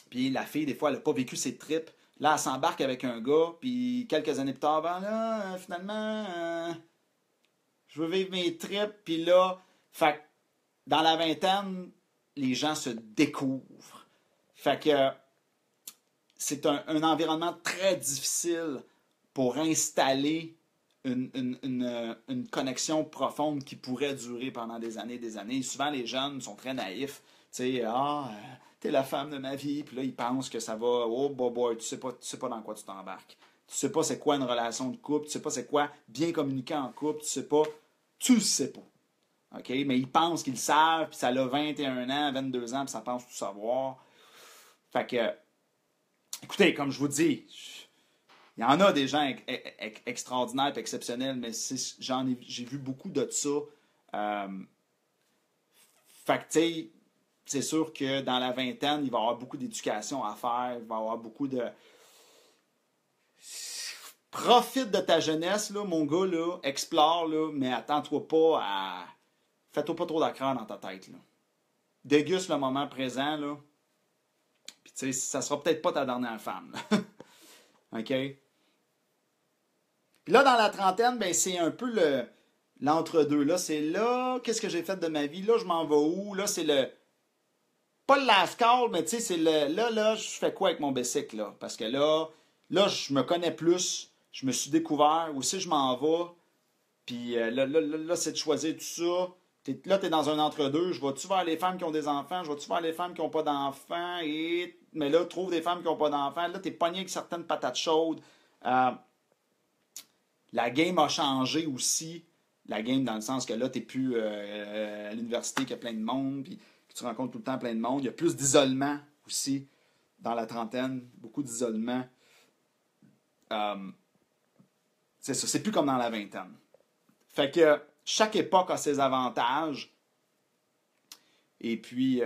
[SPEAKER 1] Puis la fille, des fois, elle n'a pas vécu ses tripes. Là, elle s'embarque avec un gars, puis quelques années plus tard, ben là, finalement, je veux vivre mes tripes, puis là, fait que dans la vingtaine, les gens se découvrent. Fait que c'est un environnement très difficile pour installer une connexion profonde qui pourrait durer pendant des années et des années. Souvent, les jeunes sont très naïfs. sais, t'es la femme de ma vie, puis là, ils pensent que ça va, oh, boy, tu sais pas dans quoi tu t'embarques. Tu sais pas c'est quoi une relation de couple, tu sais pas c'est quoi bien communiquer en couple, tu le sais pas. OK? Mais ils pensent qu'ils le savent, puis ça a 21 ans, 22 ans, puis ça pense tout savoir. Fait que, écoutez, comme je vous dis, il y en a des gens extraordinaires et exceptionnels, mais j'ai vu beaucoup de ça. Fait que, tu sais, c'est sûr que dans la vingtaine, il va y avoir beaucoup d'éducation à faire, il va y avoir beaucoup de... Profite de ta jeunesse, là, mon gars, là, explore, là, mais attends-toi pas à... Fais-toi pas trop d'acreur dans ta tête, là. Déguste le moment présent, là. Puis, tu sais, ça sera peut-être pas ta dernière femme, là. OK? Puis là, dans la trentaine, ben, c'est un peu l'entre-deux. Là, c'est là, qu'est-ce que j'ai fait de ma vie? Là, je m'en vais où? Là, c'est le... Pas le last call, mais tu sais, c'est le... Là, je fais quoi avec mon bicycle, là? Parce que là, je me connais plus. Je me suis découvert. Aussi, je m'en vais. Puis là, c'est de choisir tout ça. Là, tu es dans un entre-deux. Je vais-tu vers les femmes qui ont des enfants? Je vais-tu vers les femmes qui n'ont pas d'enfants? Mais là, trouve des femmes qui n'ont pas d'enfants. Là, tu es pogné avec certaines patates chaudes. La game a changé aussi. La game dans le sens que là, tu n'es plus à l'université qu'il y a plein de monde, puis que tu rencontres tout le temps plein de monde. Il y a plus d'isolement aussi dans la trentaine. Beaucoup d'isolement. C'est ça. C'est plus comme dans la vingtaine. Fait que chaque époque a ses avantages. Et puis,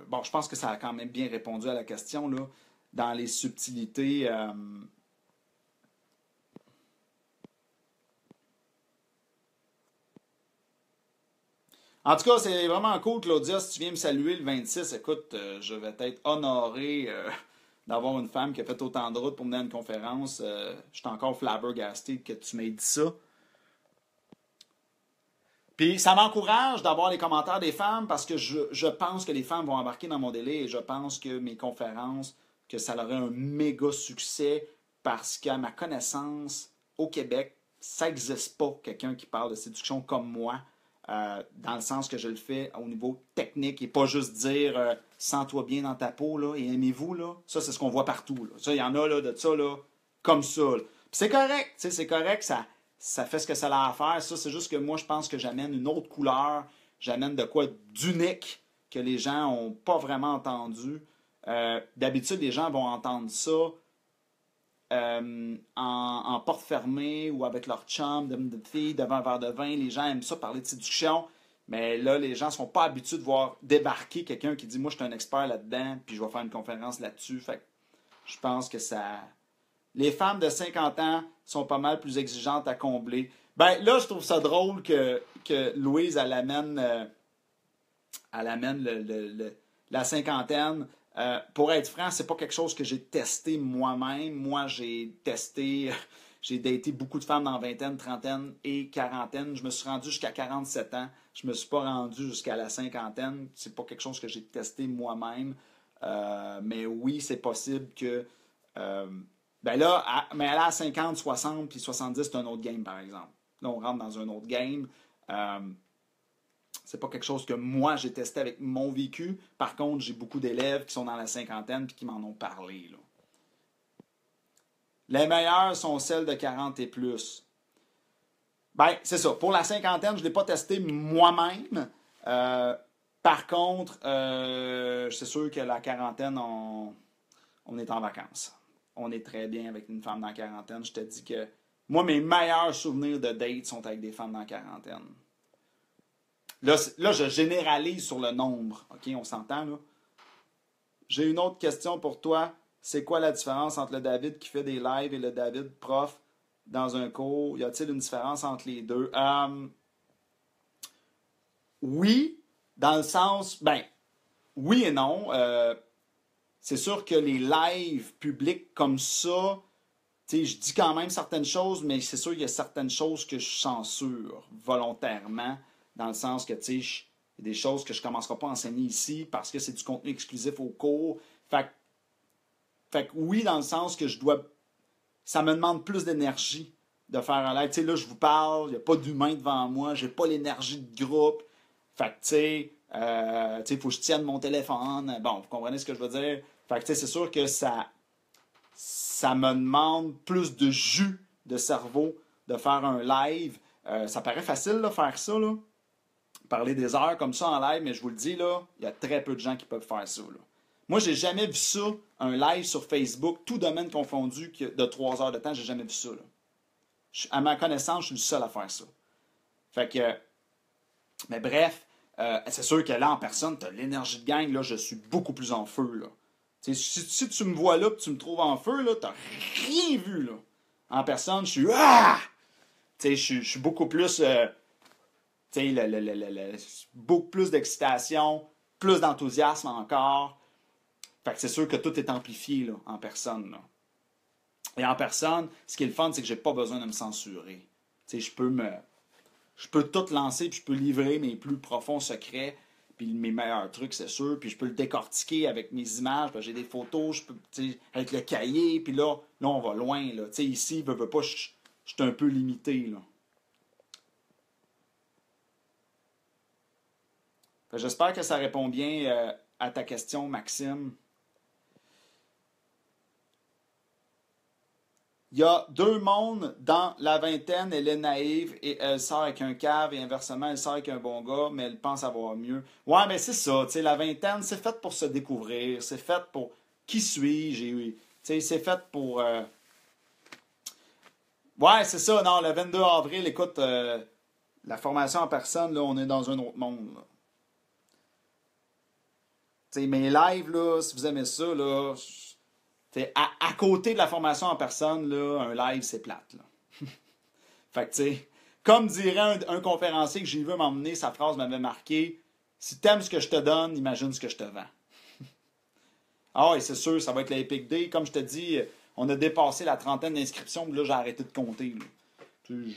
[SPEAKER 1] bon, je pense que ça a quand même bien répondu à la question, là. Dans les subtilités... En tout cas, c'est vraiment cool, Claudia. Si tu viens me saluer le 26, écoute, je vais être honoré d'avoir une femme qui a fait autant de route pour me donner une conférence. Je suis encore flabbergasté que tu m'aies dit ça. Puis ça m'encourage d'avoir les commentaires des femmes parce que je pense que les femmes vont embarquer dans mon délai et je pense que mes conférences, que ça aurait un méga succès parce qu'à ma connaissance, au Québec, ça n'existe pas quelqu'un qui parle de séduction comme moi. Dans le sens que je le fais au niveau technique et pas juste dire sens-toi bien dans ta peau là, et aimez-vous. Là. Ça, c'est ce qu'on voit partout. Là. Ça, il y en a là, de ça là, comme ça. Là. Puis c'est correct, c'est correct, ça fait ce que ça a à faire. Ça, c'est juste que moi, je pense que j'amène une autre couleur, j'amène de quoi d'unique que les gens n'ont pas vraiment entendu. D'habitude, les gens vont entendre ça en porte fermée ou avec leur chum, de filles, devant un verre de vin. Les gens aiment ça parler de séduction, mais là, les gens ne sont pas habitués de voir débarquer quelqu'un qui dit « Moi, je suis un expert là-dedans, puis je vais faire une conférence là-dessus. » Fait que je pense que ça... Les femmes de 50 ans sont pas mal plus exigeantes à combler. Ben là, je trouve ça drôle que Louise, elle amène la cinquantaine. Pour être franc, c'est pas quelque chose que j'ai testé moi-même. Moi, j'ai daté beaucoup de femmes dans vingtaine, trentaine et quarantaine. Je me suis rendu jusqu'à 47 ans. Je me suis pas rendu jusqu'à la cinquantaine. C'est pas quelque chose que j'ai testé moi-même. Mais oui, c'est possible que... ben là, mais elle a 50, 60 puis 70, c'est un autre game, par exemple. Là, on rentre dans un autre game. C'est pas quelque chose que moi, j'ai testé avec mon vécu. Par contre, j'ai beaucoup d'élèves qui sont dans la cinquantaine et qui m'en ont parlé. Là. Les meilleures sont celles de 40 et plus. Ben, c'est ça. Pour la cinquantaine, je ne l'ai pas testé moi-même. Par contre, c'est sûr que la quarantaine, on est en vacances. On est très bien avec une femme dans la quarantaine. Je te dis que moi, mes meilleurs souvenirs de date sont avec des femmes dans la quarantaine. Là, je généralise sur le nombre. OK, on s'entend, là? J'ai une autre question pour toi. C'est quoi la différence entre le David qui fait des lives et le David prof dans un cours? Y a-t-il une différence entre les deux? Oui, dans le sens... Ben, oui et non. C'est sûr que les lives publics comme ça, je dis quand même certaines choses, mais c'est sûr qu'il y a certaines choses que je censure volontairement. Dans le sens que, il y a des choses que je ne commencerai pas à enseigner ici parce que c'est du contenu exclusif au cours. Fait que oui, dans le sens que ça me demande plus d'énergie de faire un live. Là, je vous parle, il n'y a pas d'humain devant moi, j'ai pas l'énergie de groupe. Fait que, Il faut que je tienne mon téléphone. Bon, vous comprenez ce que je veux dire? Fait que c'est sûr que ça me demande plus de jus de cerveau de faire un live. Ça paraît facile de faire ça, là. Parler des heures comme ça en live, mais je vous le dis, là, il y a très peu de gens qui peuvent faire ça. Là. Moi, j'ai jamais vu ça, un live sur Facebook, tout domaine confondu, de 3 heures de temps, j'ai jamais vu ça. Là. À ma connaissance, je suis le seul à faire ça. Fait que, mais bref, c'est sûr que là, en personne, tu as l'énergie de gang, là, je suis beaucoup plus en feu. Là. Si tu me vois là et tu me trouves en feu, tu n'as rien vu. Là. En personne, je suis... Ah! Je suis beaucoup plus... beaucoup plus d'excitation, plus d'enthousiasme encore. Fait que c'est sûr que tout est amplifié là, en personne. Là. Et en personne, ce qui est le fun, c'est que j'ai pas besoin de me censurer. Je peux tout lancer, puis je peux livrer mes plus profonds secrets, puis mes meilleurs trucs, c'est sûr. Puis je peux le décortiquer avec mes images, j'ai des photos, je peux, avec le cahier, puis là, on va loin. Là. Ici, veux pas, je suis un peu limité. Là. J'espère que ça répond bien à ta question, Maxime. Il y a 2 mondes dans la vingtaine. Elle est naïve et elle sort avec un cave et inversement, elle sort avec un bon gars, mais elle pense avoir mieux. Ouais, mais c'est ça. La vingtaine, c'est fait pour se découvrir. C'est fait pour qui suis-je. C'est fait pour... Ouais, c'est ça. Non, le 22 avril, écoute, la formation en personne, là, on est dans un autre monde. Là. Mes lives, là, si vous aimez ça, là, à côté de la formation en personne, là, un live, c'est plate. Là. Fait que, tu sais, comme dirait un conférencier que j'ai vu m'emmener, sa phrase m'avait marqué, si t'aimes ce que je te donne, imagine ce que je te vends. Ah oui, c'est sûr, ça va être l'Epic Day. Comme je te dis, on a dépassé la 30aine d'inscriptions, puis là, j'ai arrêté de compter. Il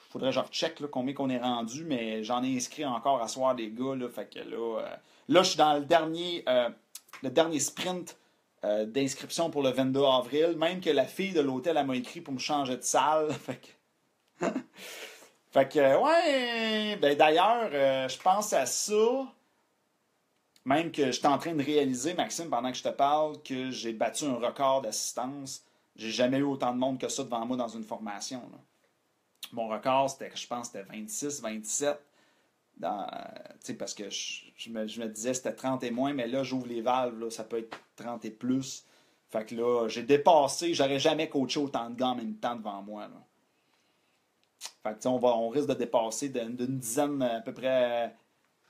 [SPEAKER 1] faudrait que je recheck là, combien qu'on est rendu, mais j'en ai inscrit encore à soir des gars. Là, fait que là, je suis dans le dernier sprint d'inscription pour le 22 avril. Même que la fille de l'hôtel m'a écrit pour me changer de salle. Fait que ouais, ben d'ailleurs, je pense à ça. Même que je suis en train de réaliser, Maxime, pendant que je te parle, que j'ai battu un record d'assistance. J'ai jamais eu autant de monde que ça devant moi dans une formation. Là. Mon record, je pense, c'était 26, 27. Parce que je me disais c'était 30 et moins, mais là, j'ouvre les valves, là, ça peut être 30 et plus. Fait que là, j'ai dépassé, j'aurais jamais coaché autant de gars en même temps devant moi. Là. Fait que on risque de dépasser d'une dizaine, à peu près,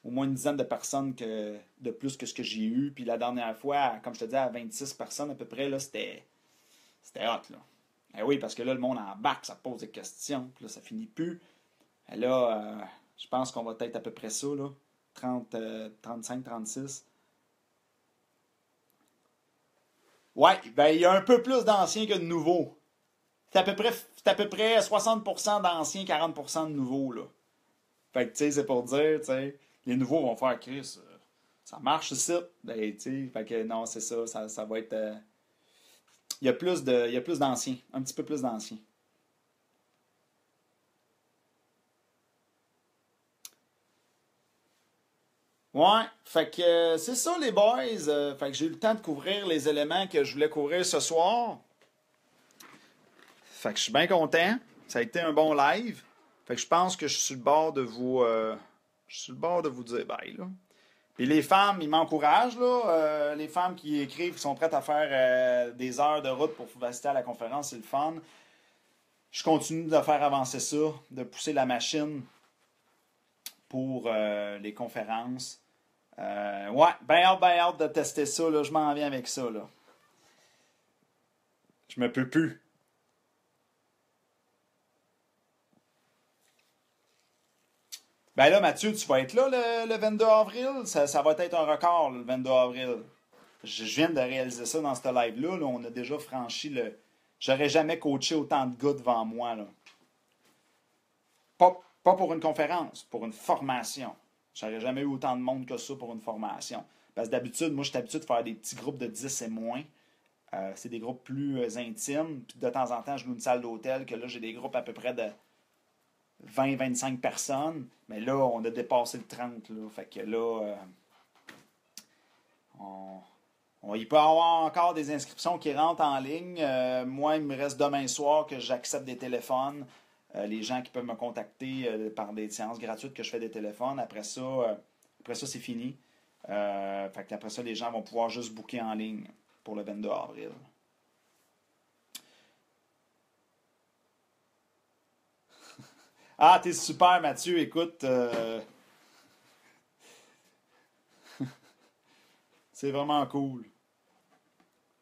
[SPEAKER 1] au moins une dizaine de personnes de plus que ce que j'ai eu. Puis la dernière fois, comme je te disais, à 26 personnes à peu près, là, c'était hot. Là. Eh oui, parce que là, le monde embarque, ça pose des questions, puis là, ça finit plus. Et là, je pense qu'on va être à peu près ça, là. 30, 35, 36. Ouais, ben il y a un peu plus d'anciens que de nouveaux. C'est à peu près 60% d'anciens, 40% de nouveaux, là. Fait que, tu sais, c'est pour dire, tu sais, les nouveaux vont faire Chris. Ça marche, ici. Ben, tu sais, fait que non, c'est ça, ça va être... il y a plus d'anciens, un petit peu plus d'anciens. Ouais, fait que c'est ça les boys. Fait que j'ai eu le temps de couvrir les éléments que je voulais couvrir ce soir. Fait que je suis bien content. Ça a été un bon live. Fait que je pense que je suis sur le bord de vous. Je suis sur le bord de vous dire bye là. Puis les femmes, ils m'encouragent là. Les femmes qui écrivent, qui sont prêtes à faire des heures de route pour assister à la conférence, c'est le fun. Je continue de faire avancer ça, de pousser la machine pour les conférences. Ouais, ben hâte de tester ça, là. Je m'en viens avec ça, là. Je me peux plus. Ben là, Mathieu, tu vas être là le 22 avril. Ça va être un record, le 22 avril. Je viens de réaliser ça dans ce live-là. Là, on a déjà franchi le... J'aurais jamais coaché autant de gars devant moi, là. Pas pour une conférence, pour une formation. J'aurais jamais eu autant de monde que ça pour une formation. Parce que d'habitude, moi, je suis habitué de faire des petits groupes de 10 et moins. C'est des groupes plus intimes. Puis de temps en temps, je loue une salle d'hôtel, que là, j'ai des groupes à peu près de 20-25 personnes. Mais là, on a dépassé le 30. Là. Fait que là, il peut y avoir encore des inscriptions qui rentrent en ligne. Moi, il me reste demain soir que j'accepte des téléphones. Les gens qui peuvent me contacter par des séances gratuites que je fais des téléphones. Après ça, c'est fini. Fait qu'après ça, les gens vont pouvoir juste booker en ligne pour le 22 avril. Ah, t'es super, Mathieu. Écoute, c'est vraiment cool.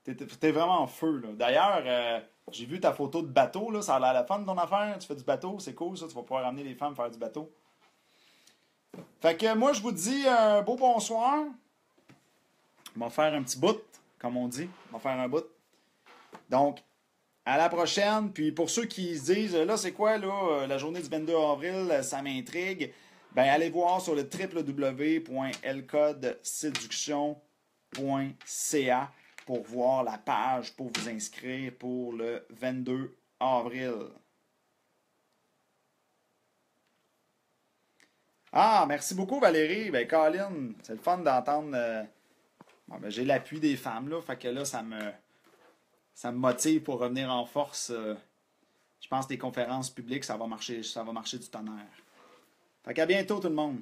[SPEAKER 1] T'es vraiment en feu, là. D'ailleurs, j'ai vu ta photo de bateau, là. Ça a l'air la fun, ton affaire. Tu fais du bateau, c'est cool, ça. Tu vas pouvoir amener les femmes faire du bateau. Fait que moi, je vous dis un beau bonsoir. On va faire un petit bout, comme on dit. On va faire un bout. Donc, à la prochaine. Puis pour ceux qui se disent, là, c'est quoi, là, la journée du 22 avril, ça m'intrigue. Ben, allez voir sur le www.lcodeséduction.ca pour voir la page pour vous inscrire pour le 22 avril. Ah, merci beaucoup Valérie. Ben, Colin, c'est le fun d'entendre. Bon, ben, j'ai l'appui des femmes, là. Fait que là, ça me motive pour revenir en force. Je pense que les conférences publiques, ça va marcher du tonnerre. Fait qu'à bientôt tout le monde.